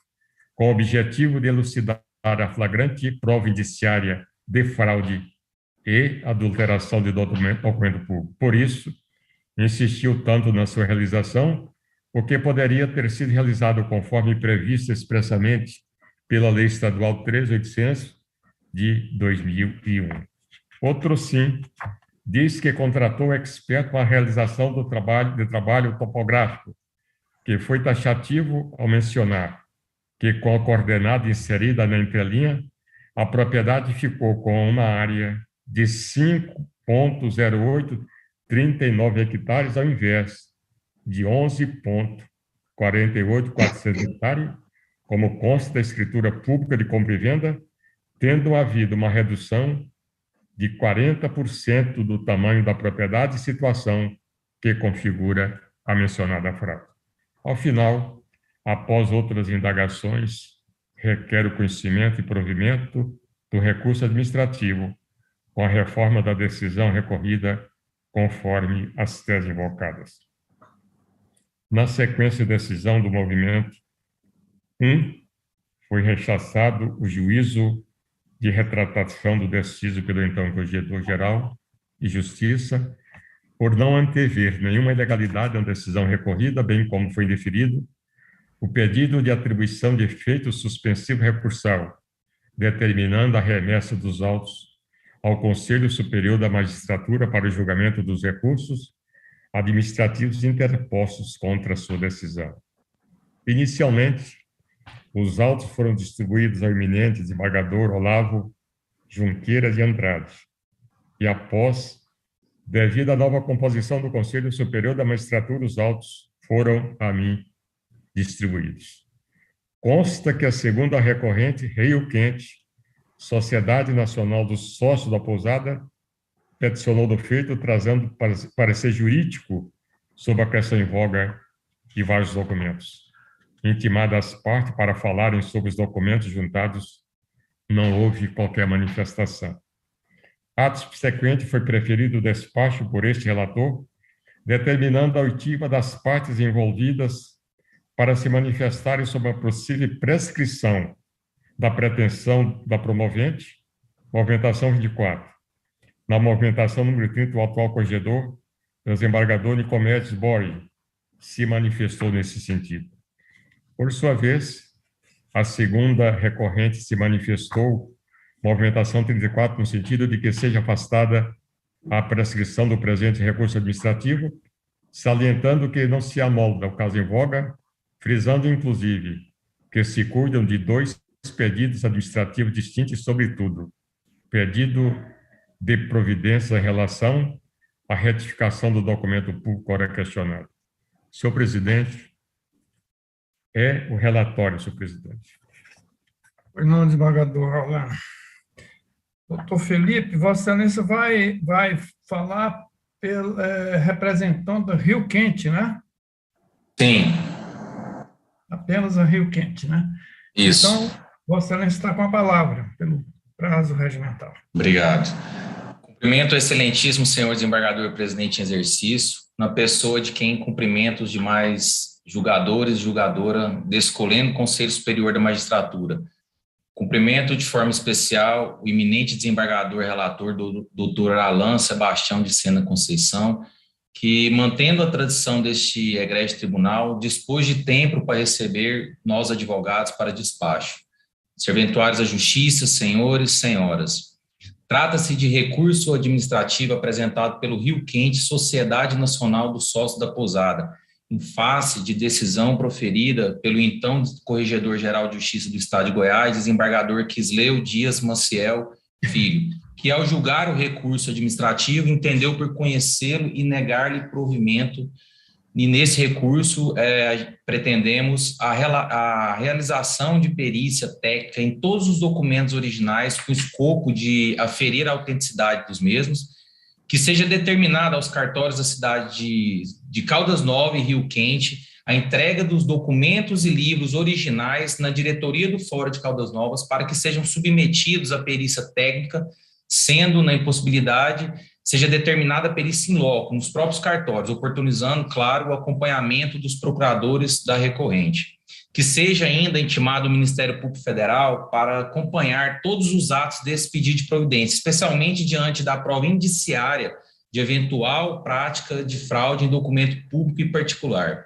Speaker 9: com o objetivo de elucidar a flagrante prova indiciária de fraude e adulteração de documento público. Por isso, insistiu tanto na sua realização, porque poderia ter sido realizado conforme previsto expressamente pela Lei Estadual 13.800 de 2001. Outro sim, diz que contratou expert para a realização do trabalho topográfico, que foi taxativo ao mencionar que, com a coordenada inserida na entrelinha, a propriedade ficou com uma área de 5,0839 hectares, ao invés de 11,48400 hectares, como consta da escritura pública de compra e venda, tendo havido uma redução de 40% do tamanho da propriedade, situação que configura a mencionada fraude. Ao final, após outras indagações, requer o conhecimento e provimento do recurso administrativo com a reforma da decisão recorrida conforme as teses invocadas. Na sequência da decisão do movimento 1, foi rechaçado o juízo de retratação do deciso pelo então Corregedor-Geral de Justiça, por não antever nenhuma ilegalidade na decisão recorrida, bem como foi indeferido o pedido de atribuição de efeito suspensivo recursal, determinando a remessa dos autos ao Conselho Superior da Magistratura para o julgamento dos recursos administrativos interpostos contra a sua decisão. Inicialmente, os autos foram distribuídos ao eminente desembargador Olavo Junqueira de Andrade e, após, devido à nova composição do Conselho Superior da Magistratura, os autos foram a mim distribuídos. Consta que a segunda recorrente, Rio Quente, Sociedade Nacional dos Sócios da Pousada, peticionou do feito, trazendo parecer jurídico sobre a questão em voga de vários documentos. Intimada as partes para falarem sobre os documentos juntados, não houve qualquer manifestação. Ato subsequente foi preferido o despacho por este relator, determinando a oitiva das partes envolvidas para se manifestarem sobre a possível prescrição da pretensão da promovente, movimentação 24. Na movimentação número 30, o atual corregedor, desembargador Nicomedes Borges, se manifestou nesse sentido. Por sua vez, a segunda recorrente se manifestou, movimentação 34, no sentido de que seja afastada a prescrição do presente recurso administrativo, salientando que não se amolda o caso em voga, frisando, inclusive, que se cuidam de dois pedidos administrativos distintos e, sobretudo, pedido de providência em relação à retificação do documento público ora questionado. Senhor presidente, é o relatório, senhor presidente.
Speaker 1: Pois não, desembargador Rolando. Doutor Felipe, Vossa Excelência vai falar representando o Rio Quente, né?
Speaker 11: Sim.
Speaker 1: Apenas a Rio Quente, né?
Speaker 11: Isso.
Speaker 1: Então, Vossa Excelência está com a palavra, pelo prazo regimental.
Speaker 11: Obrigado. Cumprimento o excelentíssimo senhor desembargador e presidente em exercício, na pessoa de quem cumprimento os demais julgadores e julgadora desse coleno Conselho Superior da Magistratura. Cumprimento de forma especial o eminente desembargador relator, do doutor Alan Sebastião de Sena Conceição, que, mantendo a tradição deste egrégio tribunal, dispôs de tempo para receber nós advogados para despacho. Serventuários da Justiça, senhores e senhoras. Trata-se de recurso administrativo apresentado pelo Rio Quente, Sociedade Nacional dos Sócios da Pousada, em face de decisão proferida pelo então Corregedor-Geral de Justiça do Estado de Goiás, desembargador Quisleu Dias Maciel Filho, que, ao julgar o recurso administrativo, entendeu por conhecê-lo e negar-lhe provimento. E, nesse recurso, pretendemos a realização de perícia técnica em todos os documentos originais com o escopo de aferir a autenticidade dos mesmos, que seja determinada aos cartórios da cidade de Caldas Novas e Rio Quente a entrega dos documentos e livros originais na diretoria do Fórum de Caldas Novas para que sejam submetidos à perícia técnica, sendo, na impossibilidade, seja determinada a perícia in loco, nos próprios cartórios, oportunizando, claro, o acompanhamento dos procuradores da recorrente. que seja ainda intimado o Ministério Público Federal para acompanhar todos os atos desse pedido de providência, especialmente diante da prova indiciária de eventual prática de fraude em documento público e particular.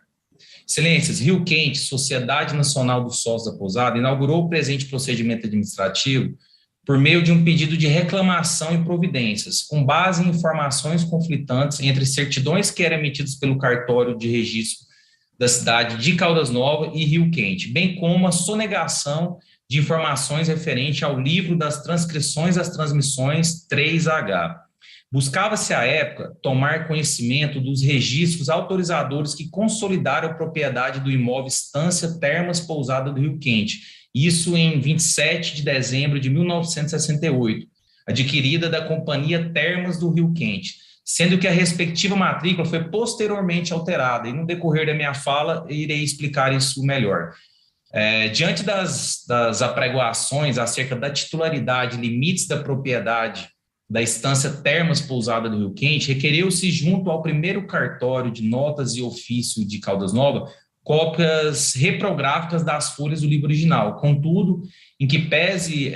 Speaker 11: Excelências, Rio Quente, Sociedade Nacional dos Sócios da Pousada, inaugurou o presente procedimento administrativo por meio de um pedido de reclamação e providências, com base em informações conflitantes entre certidões que eram emitidas pelo cartório de registro da cidade de Caldas Novas e Rio Quente, bem como a sonegação de informações referente ao livro das transcrições das transmissões 3H. Buscava-se, à época, tomar conhecimento dos registros autorizadores que consolidaram a propriedade do imóvel Estância Termas Pousada do Rio Quente, isso em 27 de dezembro de 1968, adquirida da Companhia Termas do Rio Quente, sendo que a respectiva matrícula foi posteriormente alterada, e no decorrer da minha fala irei explicar isso melhor. Diante das apregoações acerca da titularidade e limites da propriedade da Estância Termas Pousada do Rio Quente, requereu-se junto ao primeiro cartório de notas e ofício de Caldas Novas cópias reprográficas das folhas do livro original. Contudo, em que pese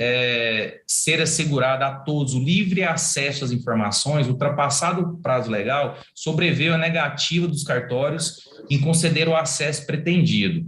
Speaker 11: ser assegurado a todos o livre acesso às informações, ultrapassado o prazo legal, sobreveio a negativa dos cartórios em conceder o acesso pretendido.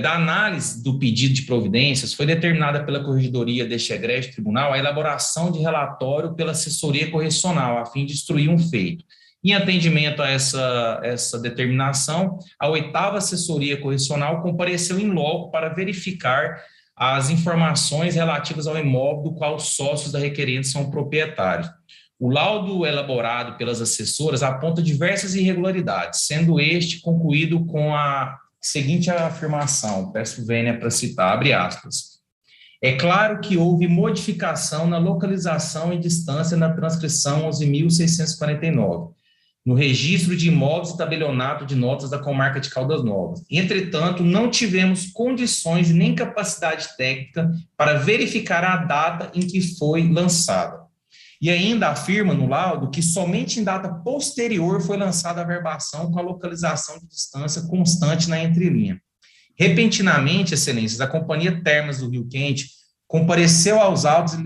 Speaker 11: Da análise do pedido de providências, foi determinada pela Corregedoria deste egrégio tribunal a elaboração de relatório pela assessoria correcional, a fim de instruir um feito. Em atendimento a essa determinação, a 8ª Assessoria Correcional compareceu em loco para verificar as informações relativas ao imóvel do qual os sócios da requerente são proprietários. O laudo elaborado pelas assessoras aponta diversas irregularidades, sendo este concluído com a seguinte afirmação, peço vênia para citar, abre aspas. É claro que houve modificação na localização e distância na transcrição 11.649, no registro de imóveis e tabelionato de notas da comarca de Caldas Novas. Entretanto, não tivemos condições nem capacidade técnica para verificar a data em que foi lançada. E ainda afirma no laudo que somente em data posterior foi lançada a verbação com a localização de distância constante na entrelinha. Repentinamente, excelências, a Companhia Termas do Rio Quente compareceu aos autos e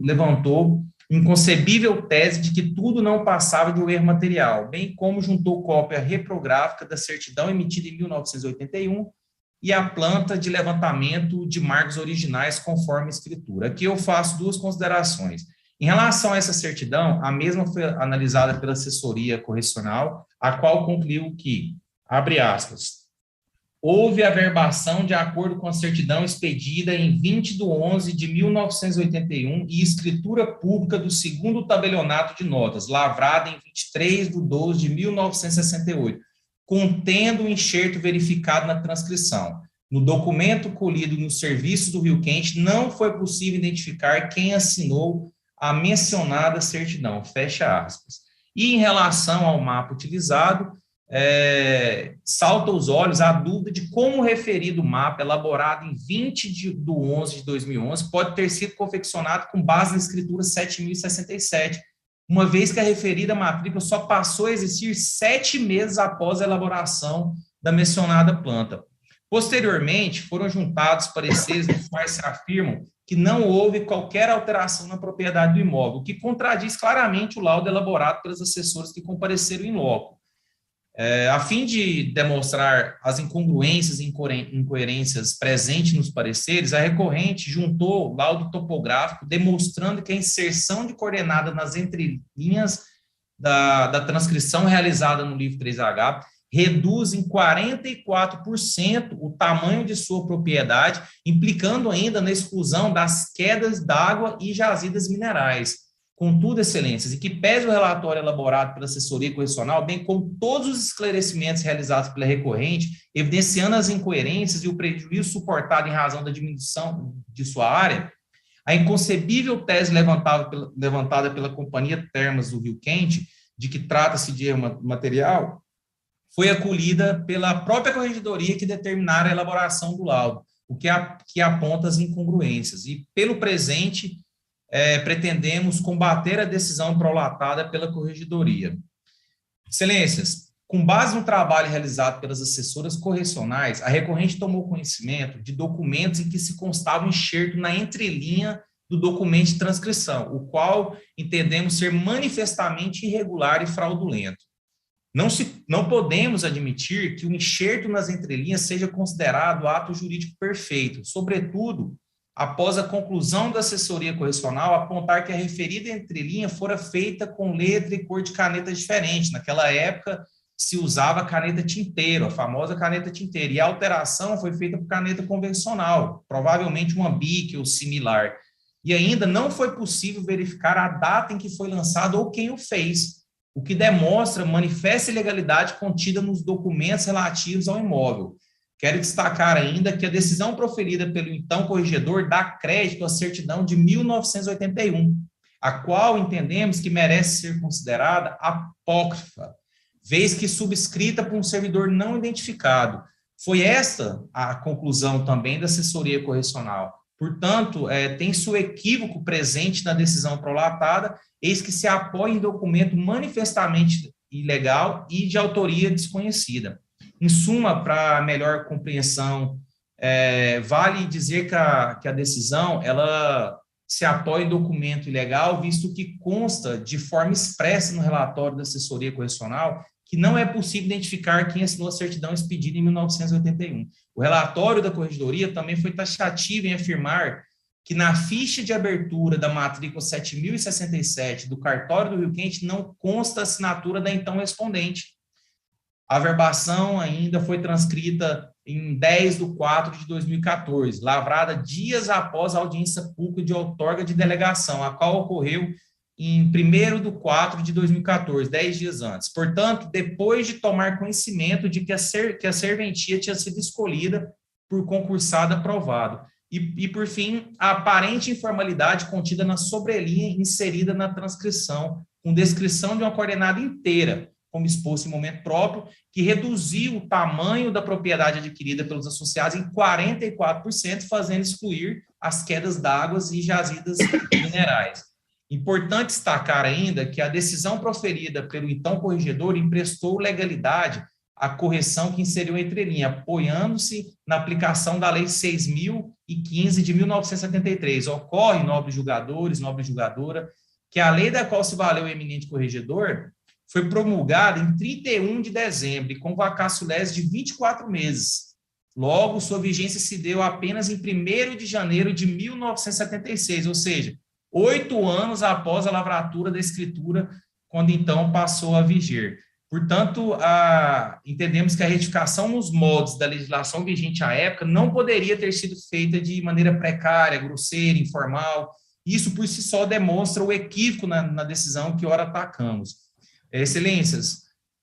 Speaker 11: levantou inconcebível tese de que tudo não passava de um erro material, bem como juntou cópia reprográfica da certidão emitida em 1981 e a planta de levantamento de marcos originais conforme a escritura. Aqui eu faço duas considerações. Em relação a essa certidão, a mesma foi analisada pela assessoria correcional, a qual concluiu que, abre aspas, houve averbação de acordo com a certidão expedida em 20/11/1981 e escritura pública do 2º tabelionato de notas, lavrada em 23/12/1968, contendo o enxerto verificado na transcrição. No documento colhido nos serviços do Rio Quente, não foi possível identificar quem assinou a mencionada certidão, fecha aspas. E em relação ao mapa utilizado, salta aos olhos a dúvida de como o referido mapa, elaborado em 20/11/2011, pode ter sido confeccionado com base na escritura 7.067, uma vez que a referida matrícula só passou a existir 7 meses após a elaboração da mencionada planta. Posteriormente, foram juntados pareceres nos quais se afirmam que não houve qualquer alteração na propriedade do imóvel, o que contradiz claramente o laudo elaborado pelos assessores que compareceram em loco. A fim de demonstrar as incongruências e incoerências presentes nos pareceres, a recorrente juntou laudo topográfico demonstrando que a inserção de coordenada nas entrelinhas da transcrição realizada no livro 3H reduz em 44% o tamanho de sua propriedade, implicando ainda na exclusão das quedas d'água e jazidas minerais. Contudo, excelências, e que pese o relatório elaborado pela assessoria correcional, bem como todos os esclarecimentos realizados pela recorrente, evidenciando as incoerências e o prejuízo suportado em razão da diminuição de sua área, a inconcebível tese levantada pela Companhia Termas do Rio Quente, de que trata-se de erro material, foi acolhida pela própria corregedoria que determinara a elaboração do laudo, o que aponta as incongruências. E, pelo presente, pretendemos combater a decisão prolatada pela corregedoria. Excelências, Com base no trabalho realizado pelas assessoras correcionais, a recorrente tomou conhecimento de documentos em que se constava um enxerto na entrelinha do documento de transcrição, o qual entendemos ser manifestamente irregular e fraudulento. Não podemos admitir que o enxerto nas entrelinhas seja considerado ato jurídico perfeito, sobretudo após a conclusão da assessoria correcional apontar que a referida entrelinha fora feita com letra e cor de caneta diferente. Naquela época, se usava caneta tinteiro, a famosa caneta tinteiro, e a alteração foi feita por caneta convencional, provavelmente uma Bic ou similar. E ainda não foi possível verificar a data em que foi lançado ou quem o fez, o que demonstra manifesta ilegalidade contida nos documentos relativos ao imóvel. Quero destacar ainda que a decisão proferida pelo então corregedor dá crédito à certidão de 1981, a qual entendemos que merece ser considerada apócrifa, vez que subscrita por um servidor não identificado. Foi esta a conclusão também da assessoria correcional. Portanto, tem-se o equívoco presente na decisão prolatada, eis que se apoia em documento manifestamente ilegal e de autoria desconhecida. Em suma, para melhor compreensão, vale dizer que a decisão ela se apoia em documento ilegal, visto que consta de forma expressa no relatório da assessoria correcional que não é possível identificar quem assinou a certidão expedida em 1981. O relatório da Corregedoria também foi taxativo em afirmar que na ficha de abertura da matrícula 7067 do cartório do Rio Quente não consta a assinatura da então respondente. A averbação ainda foi transcrita em 10/4/2014, lavrada dias após a audiência pública de outorga de delegação, a qual ocorreu em 1º/4/2014, 10 dias antes. Portanto, depois de tomar conhecimento de que a serventia tinha sido escolhida por concursado aprovado. E, por fim, a aparente informalidade contida na sobrelinha inserida na transcrição, com descrição de uma coordenada inteira, como exposto em momento próprio, que reduziu o tamanho da propriedade adquirida pelos associados em 44%, fazendo excluir as quedas d'água e jazidas minerais. Importante destacar ainda que a decisão proferida pelo então corregedor emprestou legalidade à correção que inseriu a entrelinha, apoiando-se na aplicação da Lei 6.015 de 1973. Ocorre, nobres julgadores, nobre julgadora, que a lei da qual se valeu o eminente corregedor foi promulgada em 31 de dezembro, com vacatio legis de 24 meses. Logo, sua vigência se deu apenas em 1º de janeiro de 1976, ou seja, 8 anos após a lavratura da escritura, quando então passou a vigir. Portanto, entendemos que a retificação nos moldes da legislação vigente à época não poderia ter sido feita de maneira precária, grosseira, informal. Isso por si só demonstra o equívoco na decisão que ora atacamos. Excelências,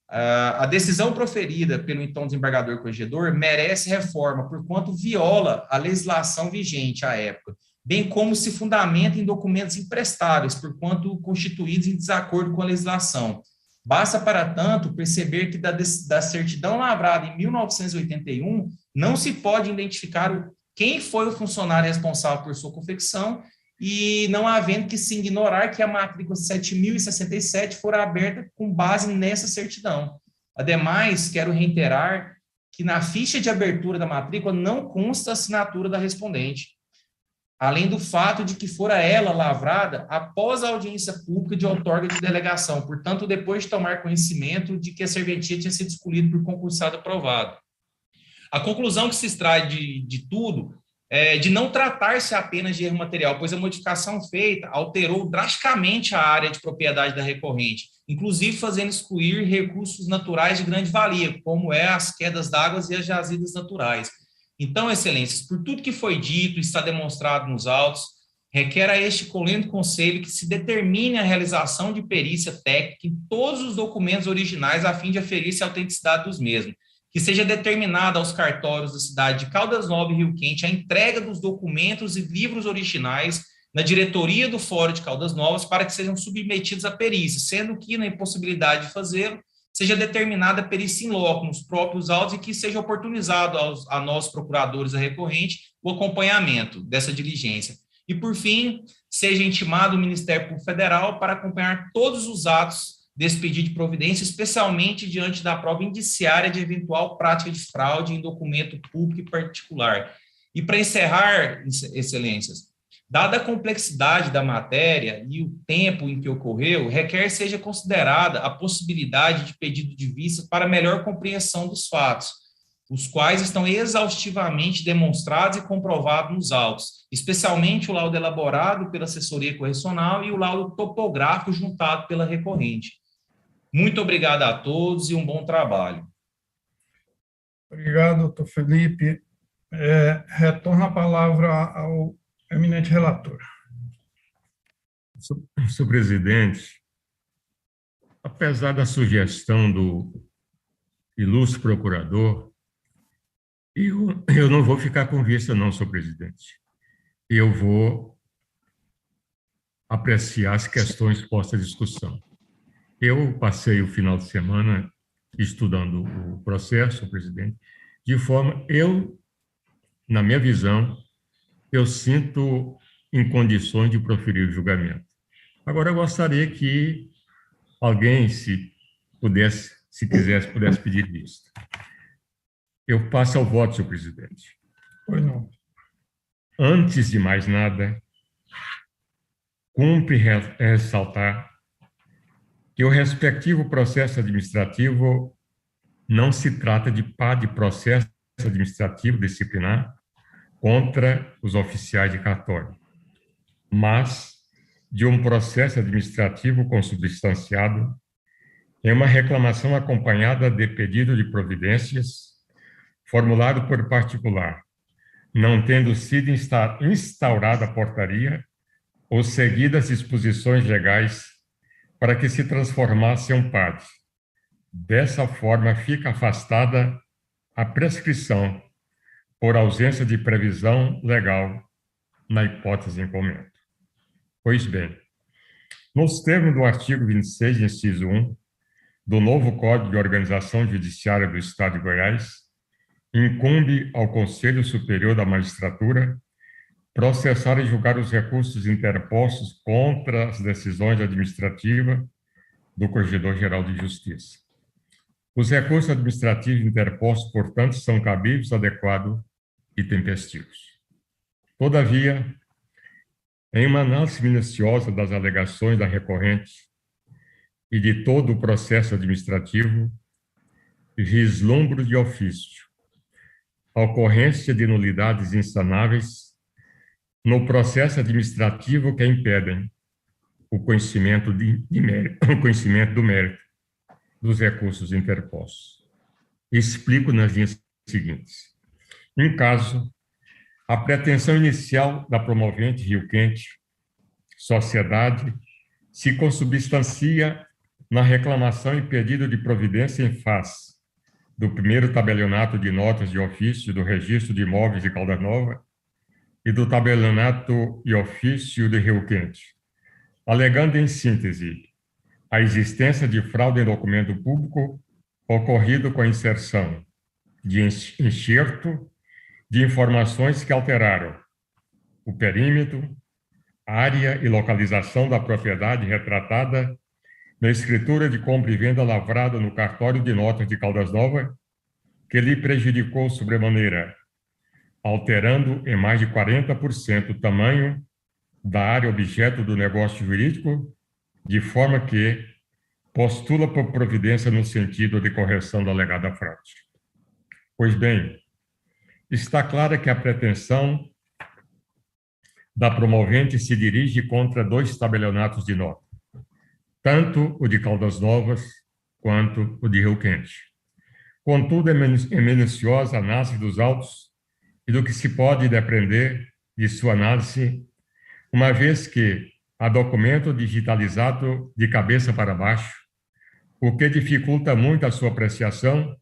Speaker 11: a decisão proferida pelo então desembargador corregedor merece reforma, porquanto viola a legislação vigente à época, bem como se fundamenta em documentos imprestáveis, porquanto constituídos em desacordo com a legislação. Basta, para tanto, perceber que da certidão lavrada em 1981 não se pode identificar quem foi o funcionário responsável por sua confecção e não havendo que se ignorar que a matrícula 7067 fora aberta com base nessa certidão. Ademais, quero reiterar que na ficha de abertura da matrícula não consta a assinatura da respondente, além do fato de que fora ela lavrada após a audiência pública de outorga de delegação, portanto, depois de tomar conhecimento de que a serventia tinha sido escolhida por concursado aprovado. A conclusão que se extrai de tudo é de não tratar-se apenas de erro material, pois a modificação feita alterou drasticamente a área de propriedade da recorrente, inclusive fazendo excluir recursos naturais de grande valia, como as quedas d'água e as jazidas naturais. Então, excelências, por tudo que foi dito e está demonstrado nos autos, requer a este colendo conselho que se determine a realização de perícia técnica em todos os documentos originais a fim de aferir-se a autenticidade dos mesmos, que seja determinada aos cartórios da cidade de Caldas Novas e Rio Quente a entrega dos documentos e livros originais na diretoria do Fórum de Caldas Novas para que sejam submetidos à perícia, sendo que, na impossibilidade de fazê-lo, seja determinada a perícia in loco nos próprios autos e que seja oportunizado a nós, procuradores da recorrente, o acompanhamento dessa diligência. E, por fim, seja intimado o Ministério Público Federal para acompanhar todos os atos desse pedido de providência, especialmente diante da prova indiciária de eventual prática de fraude em documento público e particular. E para encerrar, excelências, dada a complexidade da matéria e o tempo em que ocorreu, requer seja considerada a possibilidade de pedido de vista para melhor compreensão dos fatos, os quais estão exaustivamente demonstrados e comprovados nos autos, especialmente o laudo elaborado pela assessoria correcional e o laudo topográfico juntado pela recorrente. Muito obrigado a todos e um bom trabalho.
Speaker 1: Obrigado, doutor Felipe. Retorno a palavra ao eminente relator.
Speaker 9: Senhor presidente, apesar da sugestão do ilustre procurador, eu não vou ficar com vista, não, senhor presidente. Eu vou apreciar as questões postas à discussão. Eu passei o final de semana estudando o processo, senhor presidente, de forma, na minha visão, eu sinto em condições de proferir o julgamento. Agora, eu gostaria que alguém, se quisesse, pudesse pedir vista. Eu passo ao voto, senhor presidente.
Speaker 1: Pois não.
Speaker 9: Antes de mais nada, cumpre ressaltar que o respectivo processo administrativo não se trata de processo administrativo disciplinar contra os oficiais de cartório, mas de um processo administrativo consubstanciado em uma reclamação acompanhada de pedido de providências formulado por particular, não tendo sido instaurada a portaria ou seguidas disposições legais para que se transformasse em um PAD. Dessa forma, fica afastada a prescrição por ausência de previsão legal na hipótese em comento. Pois bem, nos termos do artigo 26, inciso 1, do novo Código de Organização Judiciária do Estado de Goiás, incumbe ao Conselho Superior da Magistratura processar e julgar os recursos interpostos contra as decisões administrativas do Corregedor-Geral de Justiça. Os recursos administrativos interpostos, portanto, são cabíveis, adequados e tempestivos. Todavia, em uma análise minuciosa das alegações da recorrente e de todo o processo administrativo, vislumbro de ofício a ocorrência de nulidades insanáveis no processo administrativo que impedem o conhecimento do mérito dos recursos interpostos. Explico nas linhas seguintes. Em caso, a pretensão inicial da promovente Rio Quente, sociedade, se consubstancia na reclamação e pedido de providência em face do primeiro tabelionato de notas de ofício do Registro de Imóveis de Caldas Novas e do tabelionato e ofício de Rio Quente, alegando em síntese a existência de fraude em documento público ocorrido com a inserção de enxerto de informações que alteraram o perímetro, área e localização da propriedade retratada na escritura de compra e venda lavrada no cartório de notas de Caldas Novas, que lhe prejudicou sobremaneira, alterando em mais de 40% o tamanho da área objeto do negócio jurídico, de forma que postula por providência no sentido de correção da alegada fraude. Pois bem, está clara que a pretensão da promovente se dirige contra dois tabelionatos de nota, tanto o de Caldas Novas quanto o de Rio Quente. Contudo, é minuciosa a análise dos autos e do que se pode depreender de sua análise, uma vez que há documento digitalizado de cabeça para baixo, o que dificulta muito a sua apreciação.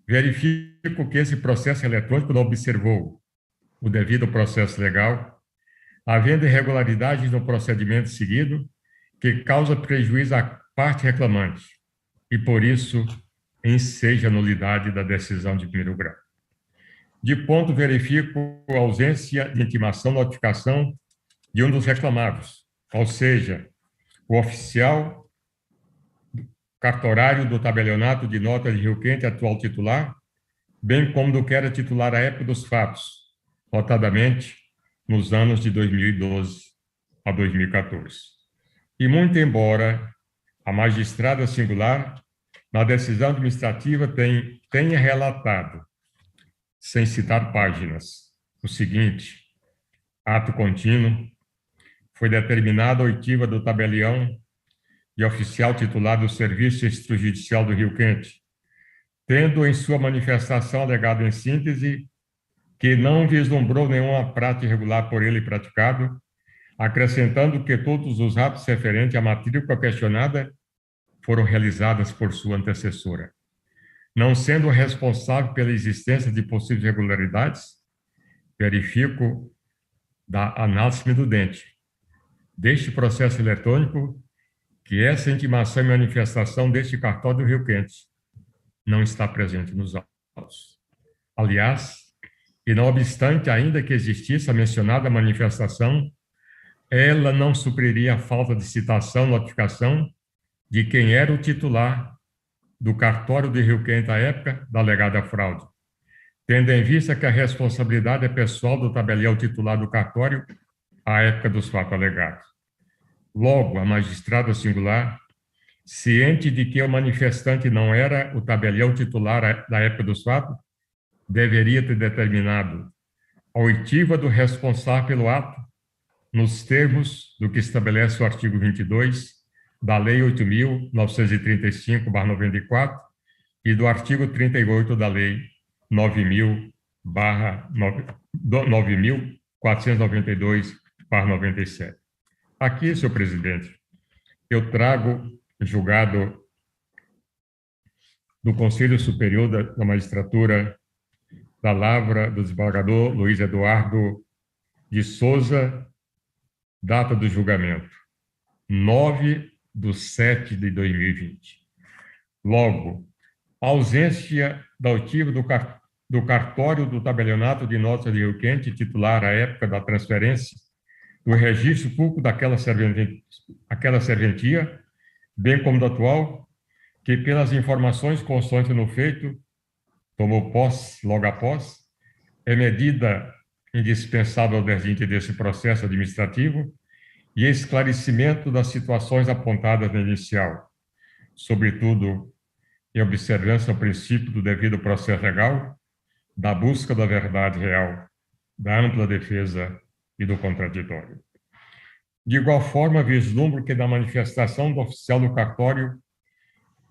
Speaker 9: Verifico que esse processo eletrônico não observou o devido processo legal, havendo irregularidades no procedimento seguido, que causa prejuízo à parte reclamante, e por isso enseja a nulidade da decisão de primeiro grau. De ponto, verifico a ausência de intimação, notificação de um dos reclamados, ou seja, o oficial cartorário do tabelionato de notas de Rio Quente, atual titular, bem como do que era titular à época dos fatos, notadamente nos anos de 2012 a 2014. E muito embora a magistrada singular, na decisão administrativa, tenha relatado, sem citar páginas, o seguinte: ato contínuo, foi determinada a oitiva do tabelião e oficial titular do Serviço Extrajudicial do Rio Quente, tendo em sua manifestação alegado em síntese que não vislumbrou nenhuma prática irregular por ele praticado, acrescentando que todos os atos referentes à matrícula questionada foram realizadas por sua antecessora. Não sendo responsável pela existência de possíveis irregularidades, verifico da análise minudente deste processo eletrônico que essa intimação e manifestação deste cartório do Rio Quente não está presente nos autos. Aliás, e não obstante ainda que existisse a mencionada manifestação, ela não supriria a falta de citação, notificação de quem era o titular do cartório de Rio Quente à época da alegada fraude, tendo em vista que a responsabilidade é pessoal do tabelião titular do cartório à época dos fatos alegados. Logo, a magistrada singular, ciente de que o manifestante não era o tabelião titular da época dos fatos, deveria ter determinado a oitiva do responsável pelo ato nos termos do que estabelece o artigo 22 da Lei 8.935/94 e do artigo 38 da Lei 9.492/97. Aqui, senhor presidente, eu trago julgado do Conselho Superior da Magistratura da Lavra do desembargador Luiz Eduardo de Souza, data do julgamento, 9/7/2020. Logo, a ausência da oitiva do cartório do tabelionato de notas de Rio Quente, titular à época da transferência do registro público daquela serventia, bem como do atual, que pelas informações constantes no feito, tomou posse logo após, é medida indispensável ao desdinte desse processo administrativo e esclarecimento das situações apontadas no inicial, sobretudo em observância ao princípio do devido processo legal, da busca da verdade real, da ampla defesa e do contraditório. De igual forma, vislumbro que na manifestação do oficial do cartório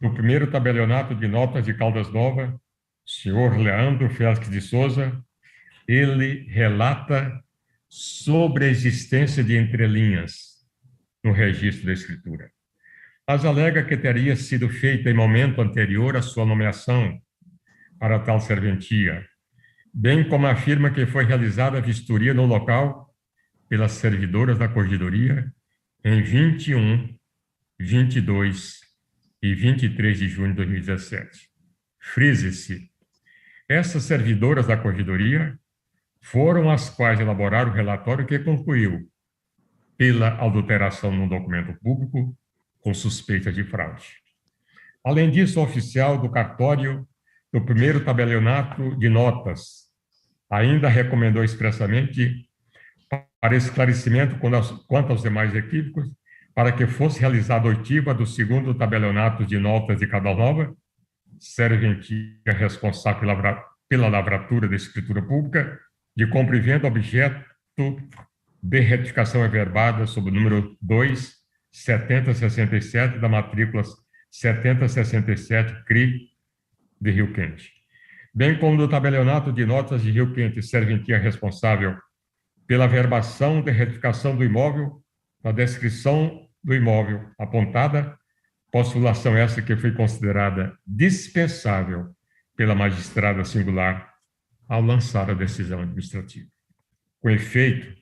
Speaker 9: do primeiro tabelionato de notas de Caldas Novas, senhor Leandro Félix de Souza, ele relata sobre a existência de entrelinhas no registro da escritura, mas alega que teria sido feita em momento anterior à sua nomeação para tal serventia, bem como afirma que foi realizada a vistoria no local pelas servidoras da Corregedoria em 21, 22 e 23 de junho de 2017. Frise-se, essas servidoras da Corregedoria foram as quais elaboraram o relatório que concluiu pela adulteração num documento público com suspeita de fraude. Além disso, o oficial do cartório do primeiro tabelionato de notas ainda recomendou expressamente para esclarecimento quanto aos demais equívocos, para que fosse realizada a oitiva do segundo tabelionato de notas de Caldas Novas, serventia responsável pela lavratura da escritura pública, de compra e venda objeto de retificação averbada sob o número 2, 7067, da matrícula 7067 CRI de Rio Quente, bem como do tabelionato de notas de Rio Quente, serventia responsável pela averbação de retificação do imóvel, na descrição do imóvel apontada, postulação essa que foi considerada dispensável pela magistrada singular ao lançar a decisão administrativa. Com efeito,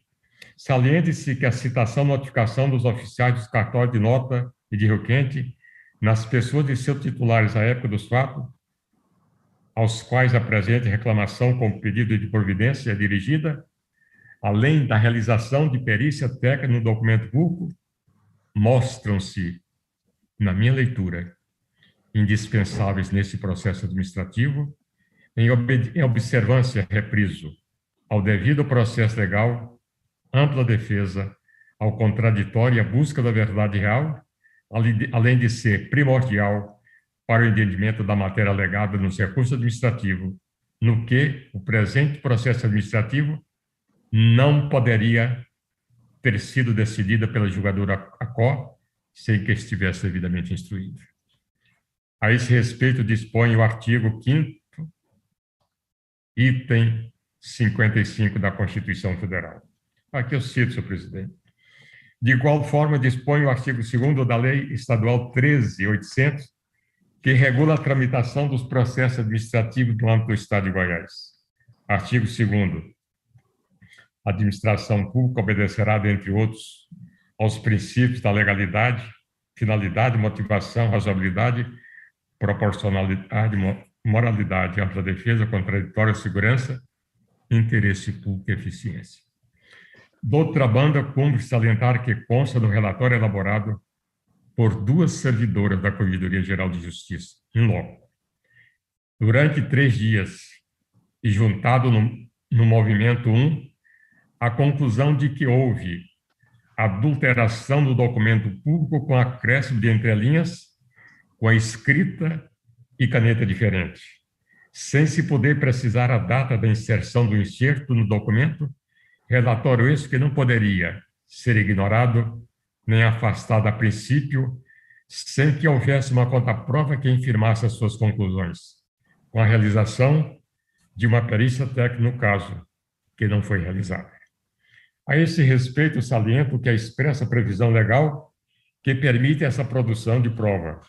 Speaker 9: saliente-se que a citação e notificação dos oficiais dos cartórios de nota e de Rio Quente, nas pessoas de seus titulares à época dos fatos, aos quais a presente reclamação com pedido de providência é dirigida, além da realização de perícia técnica no documento público, mostram-se, na minha leitura, indispensáveis nesse processo administrativo, em observância, repriso, ao devido processo legal, ampla defesa, ao contraditório e à busca da verdade real, além de ser primordial para o entendimento da matéria alegada nos recursos administrativos, no que o presente processo administrativo não poderia ter sido decidida pela julgadora ACO sem que estivesse devidamente instruído. A esse respeito, dispõe o artigo 5º, item 55 da Constituição Federal. Aqui eu cito, senhor presidente. De igual forma, dispõe o artigo 2º da Lei Estadual 13.800, que regula a tramitação dos processos administrativos no âmbito do Estado de Goiás. Artigo 2º. A administração pública obedecerá, dentre outros, aos princípios da legalidade, finalidade, motivação, razoabilidade, proporcionalidade, moralidade, ampla defesa, contraditória, segurança, interesse público e eficiência. De outra banda, cumpre salientar que consta no relatório elaborado por 2 servidoras da Corregedoria Geral de Justiça, em loco. Durante 3 dias, e juntado no movimento 1, a conclusão de que houve adulteração do documento público com acréscimo de entrelinhas, com a escrita e caneta diferente, sem se poder precisar a data da inserção do enxerto no documento, relatório esse que não poderia ser ignorado nem afastado a princípio, sem que houvesse uma contraprova que infirmasse as suas conclusões, com a realização de uma perícia técnica no caso, que não foi realizada. A esse respeito, saliento que a expressa previsão legal que permite essa produção de prova,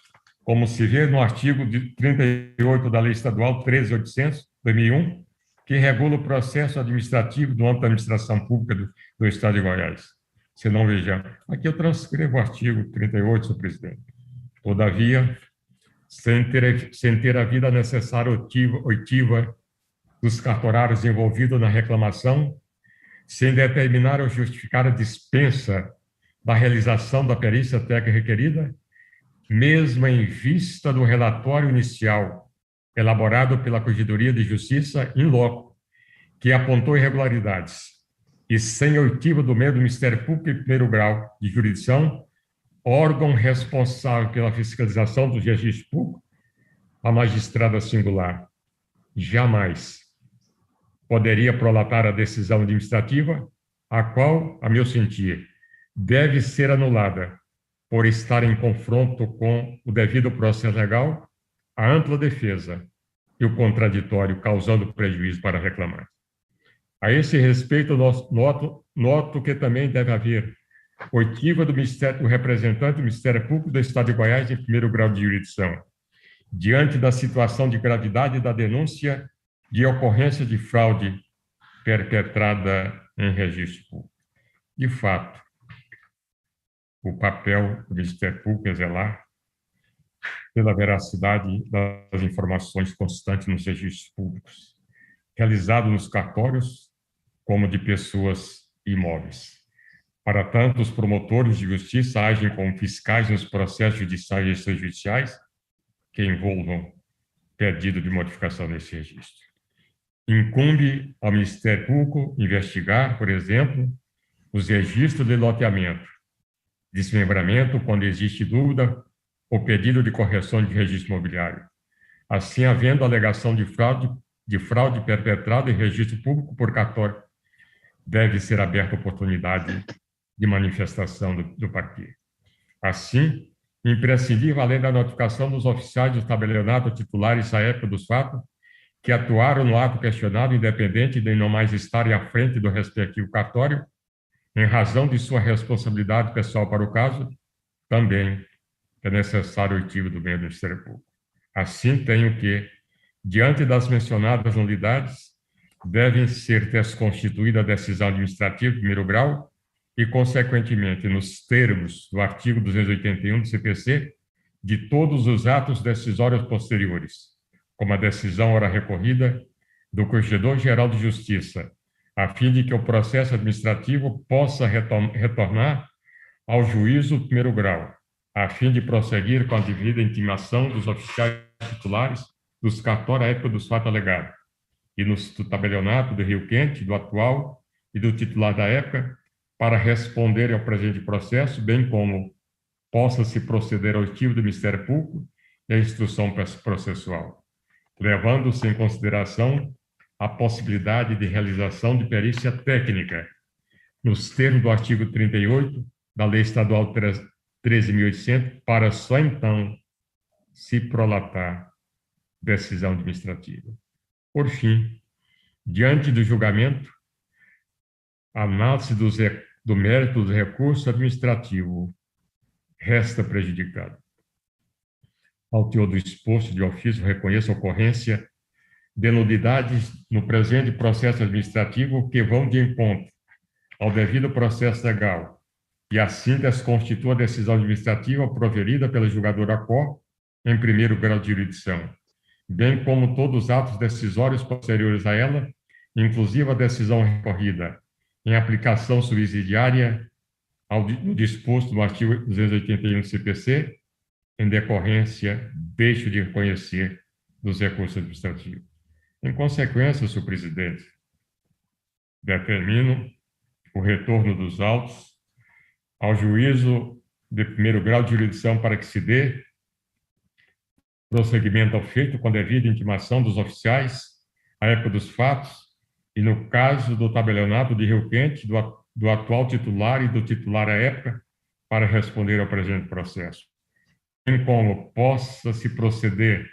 Speaker 9: como se vê no artigo 38 da Lei Estadual 13.800, 2001, que regula o processo administrativo do âmbito da administração pública do Estado de Goiás. Se não vejam, aqui eu transcrevo o artigo 38, senhor presidente. Todavia, sem ter a vida necessária oitiva dos cartorários envolvidos na reclamação, sem determinar ou justificar a dispensa da realização da perícia técnica requerida, mesmo em vista do relatório inicial elaborado pela Corregedoria de Justiça in loco, que apontou irregularidades, e sem oitiva do Ministério Público em primeiro grau de jurisdição, órgão responsável pela fiscalização dos registros públicos, a magistrada singular jamais poderia prolatar a decisão administrativa, a qual, a meu sentir, deve ser anulada por estar em confronto com o devido processo legal, a ampla defesa e o contraditório causando prejuízo para reclamar. A esse respeito, noto que também deve haver oitiva do representante do Ministério Público do Estado de Goiás em primeiro grau de jurisdição, diante da situação de gravidade da denúncia de ocorrência de fraude perpetrada em registro público. De fato, o papel do Ministério Público é zelar pela veracidade das informações constantes nos registros públicos, realizados nos cartórios, como de pessoas e imóveis. Para tanto, os promotores de justiça agem como fiscais nos processos judiciais e extrajudiciais que envolvam pedido de modificação desse registro. Incumbe ao Ministério Público investigar, por exemplo, os registros de loteamento, desmembramento quando existe dúvida ou pedido de correção de registro imobiliário. Assim, havendo alegação de fraude perpetrada em registro público por cartório, deve ser aberta a oportunidade de manifestação do parquê. Assim, imprescindível, além da notificação dos oficiais do tabelionato titulares à época dos fatos, que atuaram no ato questionado, independente de não mais estarem à frente do respectivo cartório, em razão de sua responsabilidade pessoal para o caso, também é necessário o oitiva do Ministério Público. Assim, tenho que, diante das mencionadas nulidades, devem ser desconstituída a decisão administrativa de primeiro grau e, consequentemente, nos termos do artigo 281 do CPC, de todos os atos decisórios posteriores, como a decisão ora recorrida do Corregedor-Geral de Justiça, a fim de que o processo administrativo possa retornar ao juízo do primeiro grau, a fim de prosseguir com a devida intimação dos oficiais titulares dos cartórios à época dos fatos alegados, e do tabelionato do Rio Quente, do atual e do titular da época, para responder ao presente processo, bem como possa-se proceder ao arquivo do Ministério Público e à instrução processual, levando-se em consideração a possibilidade de realização de perícia técnica, nos termos do artigo 38 da Lei Estadual 13.800, para só então se prolatar decisão administrativa. Por fim, diante do julgamento, a análise do mérito do recurso administrativo resta prejudicada. Ao teor do exposto de ofício, reconheço a ocorrência de nulidades no presente processo administrativo que vão de encontro ao devido processo legal e assim desconstitua a decisão administrativa proferida pela julgadora Cor em primeiro grau de jurisdição, bem como todos os atos decisórios posteriores a ela, inclusive a decisão recorrida em aplicação subsidiária no disposto do artigo 281 do CPC, em decorrência, deixo de reconhecer dos recursos administrativos. Em consequência, senhor presidente, determino o retorno dos autos ao juízo de primeiro grau de jurisdição para que se dê prosseguimento ao feito com devida intimação dos oficiais à época dos fatos e, no caso do tabelionato de Rio Quente, do atual titular e do titular à época, para responder ao presente processo. Bem como possa-se proceder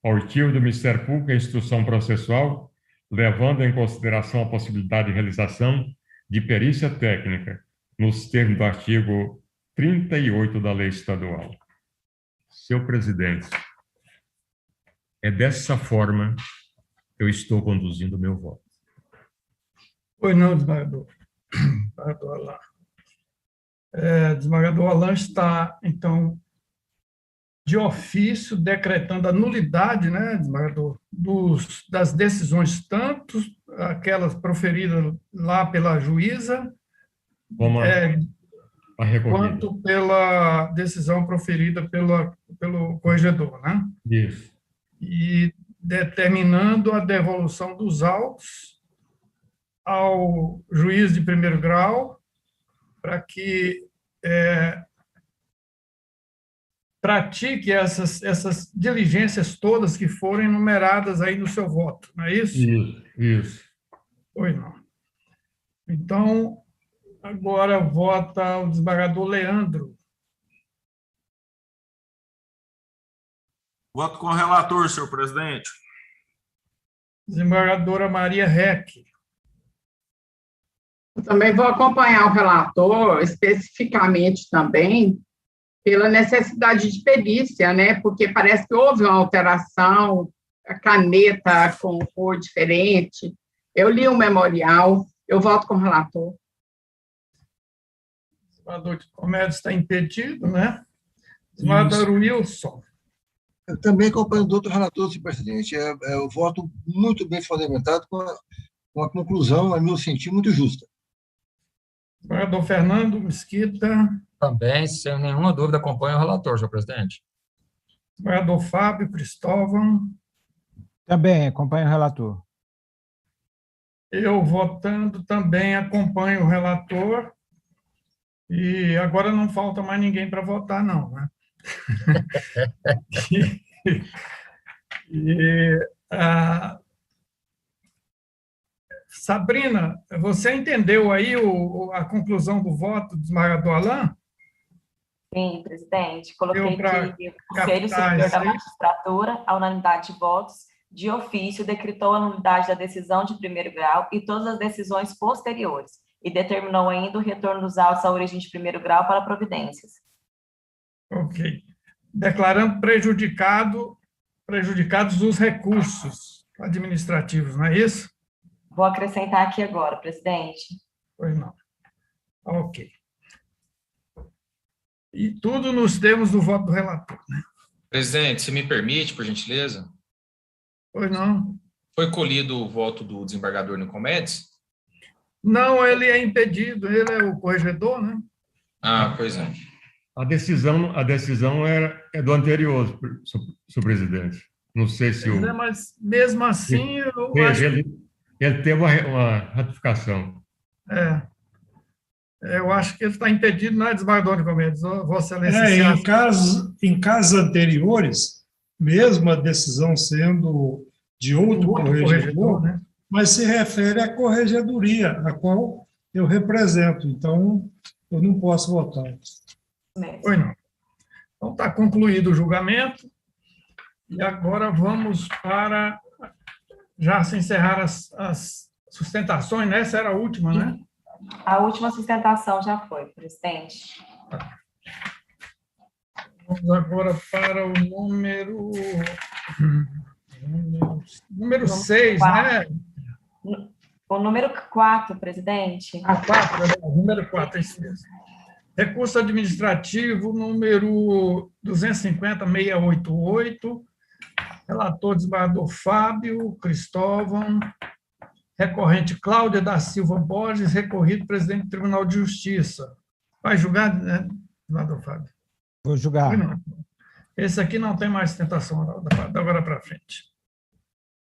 Speaker 9: ao arquivo do Ministério Público e à instrução processual, levando em consideração a possibilidade de realização de perícia técnica, nos termos do artigo 38 da Lei Estadual. Senhor presidente, é dessa forma que eu estou conduzindo o meu voto.
Speaker 1: Pois não, desembargador. Desembargador Alain. Desembargador Alain está, então, de ofício, decretando a nulidade, né, desembargador, das decisões, tanto aquelas proferidas lá pela juíza, quanto pela decisão proferida pelo corregedor, né?
Speaker 9: Isso.
Speaker 1: E determinando a devolução dos autos ao juiz de primeiro grau para que pratique essas diligências todas que forem enumeradas aí no seu voto, não é isso?
Speaker 9: Isso.
Speaker 1: Pois não. Então, agora vota o desembargador Leandro.
Speaker 4: Voto com o relator, senhor presidente.
Speaker 1: Desembargadora Maria Reck.
Speaker 5: Eu também vou acompanhar o relator, especificamente também, pela necessidade de perícia, né? Porque parece que houve uma alteração, a caneta com cor diferente. Eu li o memorial, eu voto com o relator.
Speaker 1: O desembargador de comércio está impedido, né? Desembargador Wilson.
Speaker 7: Eu também acompanho o doutor relator, senhor presidente. É um voto muito bem fundamentado, com uma conclusão, a meu sentir, muito justa.
Speaker 1: Desembargador Fernando Mesquita.
Speaker 8: Também, sem nenhuma dúvida, acompanho o relator, senhor presidente.
Speaker 1: Desembargador Fábio Cristóvão.
Speaker 2: Também acompanho o relator.
Speaker 1: Eu, votando, também acompanho o relator. E agora não falta mais ninguém para votar, não, né? Sabrina, você entendeu aí a conclusão do voto do desembargador Alain?
Speaker 3: Sim, presidente. Coloquei que o Conselho Superior da Magistratura, a unanimidade de votos, de ofício, decretou a nulidade da decisão de primeiro grau e todas as decisões posteriores, e determinou ainda o retorno dos autos à origem de primeiro grau para providências.
Speaker 1: Ok. Declarando prejudicados os recursos administrativos, não é isso?
Speaker 3: Vou acrescentar aqui agora, presidente.
Speaker 1: Pois não. Ok. E tudo nos termos do voto do relator, né?
Speaker 11: Presidente, se me permite, por gentileza?
Speaker 1: Pois não.
Speaker 11: Foi colhido o voto do desembargador Nicomedes?
Speaker 1: Não, ele é impedido, ele é o corregedor, né?
Speaker 11: Ah, pois é.
Speaker 9: A decisão é do anterior, senhor presidente. Não sei se o...
Speaker 1: Mas, mesmo assim, eu acho que...
Speaker 9: Ele teve uma ratificação.
Speaker 1: Eu acho que ele está impedido, não é desembargador Nicomedes? Vossa Excelência.
Speaker 12: Em casos anteriores, mesmo a decisão sendo de outro corregedor, né? Mas se refere à corregedoria, a qual eu represento. Então, eu não posso votar.
Speaker 1: Pois não. Então, está concluído o julgamento. E agora vamos para... Já se encerrar as sustentações, né? Essa era a última, né?
Speaker 3: A última sustentação já foi, presidente.
Speaker 1: Vamos agora para o número 6, né?
Speaker 3: O número 4, presidente.
Speaker 1: 4, número 4, é isso mesmo. Recurso administrativo número 250.688, relator desembargador Fábio Cristóvão, recorrente Cláudia da Silva Borges, recorrido presidente do Tribunal de Justiça. Vai julgar, né, desembargador Fábio?
Speaker 2: Vou julgar.
Speaker 1: Não. Esse aqui não tem mais sustentação da agora para frente.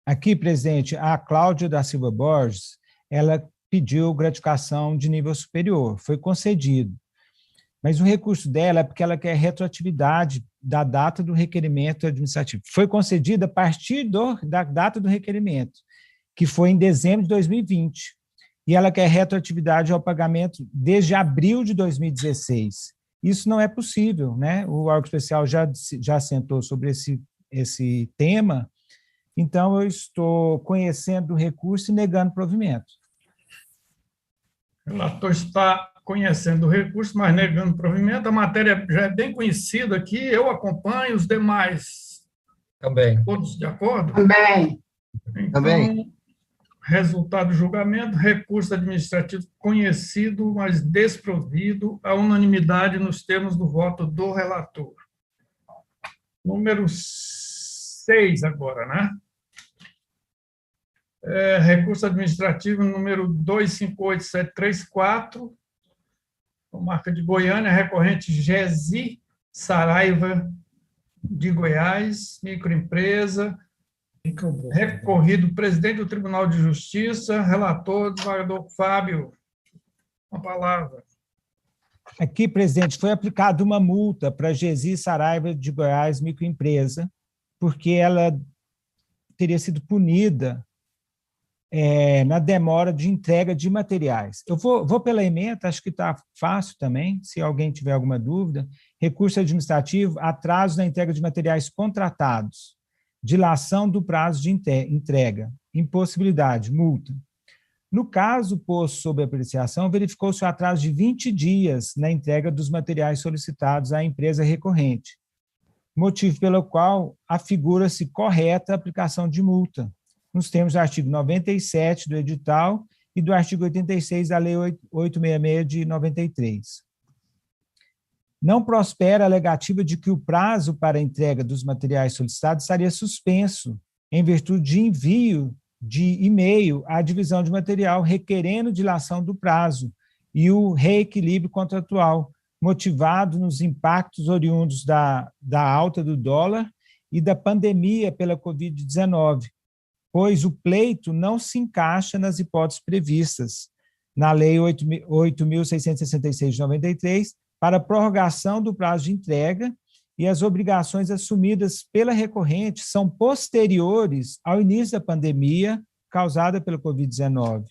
Speaker 2: Aqui, presidente, a Cláudia da Silva Borges, ela pediu gratificação de nível superior, foi concedido. Mas o recurso dela é porque ela quer retroatividade da data do requerimento administrativo. Foi concedida a partir da data do requerimento, que foi em dezembro de 2020. E ela quer retroatividade ao pagamento desde abril de 2016. Isso não é possível, né? O órgão especial já assentou sobre esse tema, então eu estou conhecendo o recurso e negando provimento.
Speaker 1: O relator está conhecendo o recurso, mas negando provimento. A matéria já é bem conhecida aqui, eu acompanho, os demais
Speaker 8: também.
Speaker 1: Todos de acordo?
Speaker 5: Também.
Speaker 1: Então,
Speaker 7: Também.
Speaker 1: Resultado do julgamento, recurso administrativo conhecido, mas desprovido, a unanimidade nos termos do voto do relator. Número 6 agora, né? Recurso administrativo número 258734, marca de Goiânia, recorrente Gesi Saraiva de Goiás, microempresa, recorrido presidente do Tribunal de Justiça, relator, desembargador Fábio. Uma palavra.
Speaker 2: Aqui, presidente, foi aplicada uma multa para Gesi Saraiva de Goiás, microempresa, porque ela teria sido punida na demora de entrega de materiais. Eu vou pela ementa, acho que está fácil também, se alguém tiver alguma dúvida. Recurso administrativo, atraso na entrega de materiais contratados, dilação do prazo de entrega, impossibilidade, multa. No caso posto sob apreciação, verificou-se o atraso de 20 dias na entrega dos materiais solicitados à empresa recorrente, motivo pelo qual afigura-se correta a aplicação de multa, nos termos do artigo 97 do edital e do artigo 86 da Lei 866 de 93. Não prospera a alegativa de que o prazo para a entrega dos materiais solicitados estaria suspenso, em virtude de envio de e-mail à divisão de material requerendo dilação do prazo e o reequilíbrio contratual, motivado nos impactos oriundos da alta do dólar e da pandemia pela Covid-19, pois o pleito não se encaixa nas hipóteses previstas na Lei 8.666 de 93 para prorrogação do prazo de entrega, e as obrigações assumidas pela recorrente são posteriores ao início da pandemia causada pela Covid-19,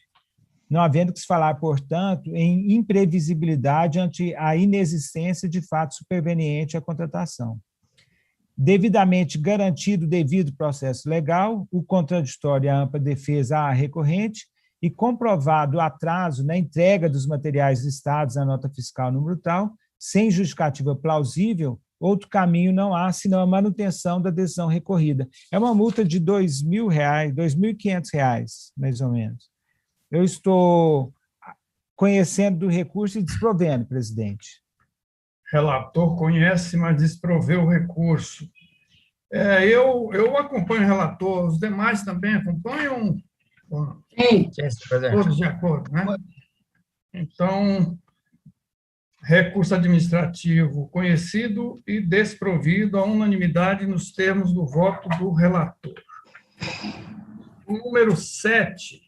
Speaker 2: não havendo que se falar, portanto, em imprevisibilidade ante a inexistência de fato superveniente à contratação. Devidamente garantido o devido processo legal, o contraditório e a ampla defesa à recorrente, e comprovado o atraso na entrega dos materiais listados na nota fiscal número tal, sem justificativa plausível, outro caminho não há, senão a manutenção da decisão recorrida. É uma multa de R$2.000, R$2.500, mais ou menos. Eu estou conhecendo do recurso e desprovendo, presidente.
Speaker 1: Relator conhece, mas desproveu o recurso. Eu acompanho o relator, os demais também acompanham?
Speaker 5: Sim.
Speaker 1: Todos de acordo, né? Então, recurso administrativo conhecido e desprovido à unanimidade nos termos do voto do relator. O número 7,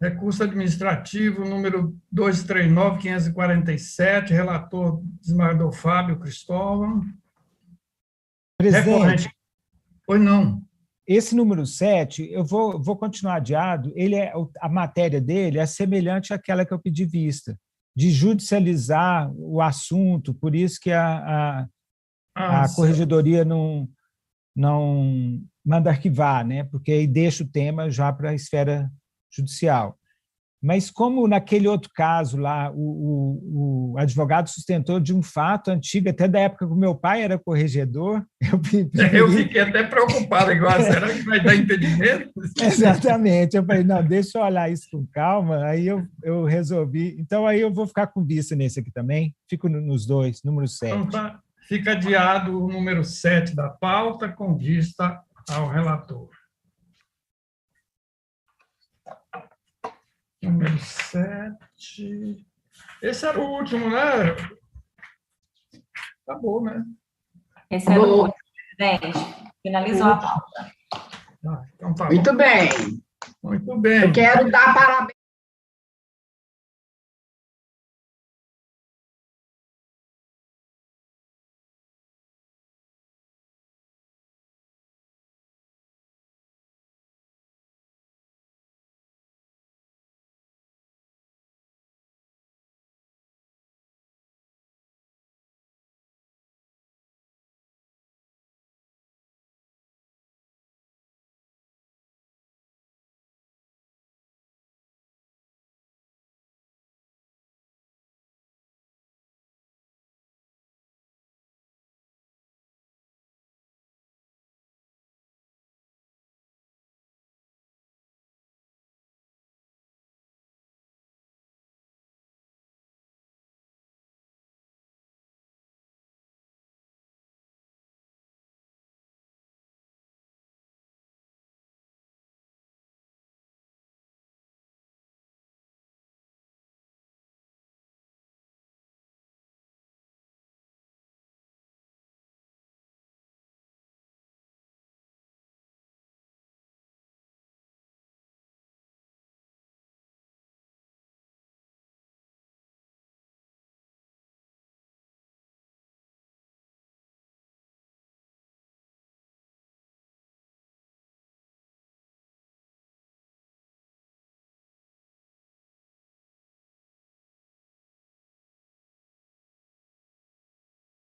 Speaker 1: recurso administrativo número 239.547, relator desembargador Fábio Cristóvão.
Speaker 2: Presidente.
Speaker 1: Pois não.
Speaker 2: Esse número 7, eu vou continuar adiado, a matéria dele é semelhante àquela que eu pedi vista, de judicializar o assunto, por isso que a corregedoria não manda arquivar, né? Porque aí deixa o tema já para a esfera judicial. Mas como naquele outro caso lá, o advogado sustentou de um fato antigo, até da época que o meu pai era corregedor,
Speaker 1: eu fiquei até preocupado agora, será que vai dar impedimento?
Speaker 2: Exatamente, eu falei, não, deixa eu olhar isso com calma, aí eu resolvi, então aí eu vou ficar com vista nesse aqui também, fico nos dois, número 7.
Speaker 1: Então tá, fica adiado o número 7 da pauta com vista ao relator. Número 7. Esse era o último, né? Acabou, né?
Speaker 3: Esse era o último, presidente. Finalizou a pauta.
Speaker 1: Então tá
Speaker 5: Muito
Speaker 1: bom.
Speaker 5: bem.
Speaker 1: Muito bem.
Speaker 5: Eu quero dar parabéns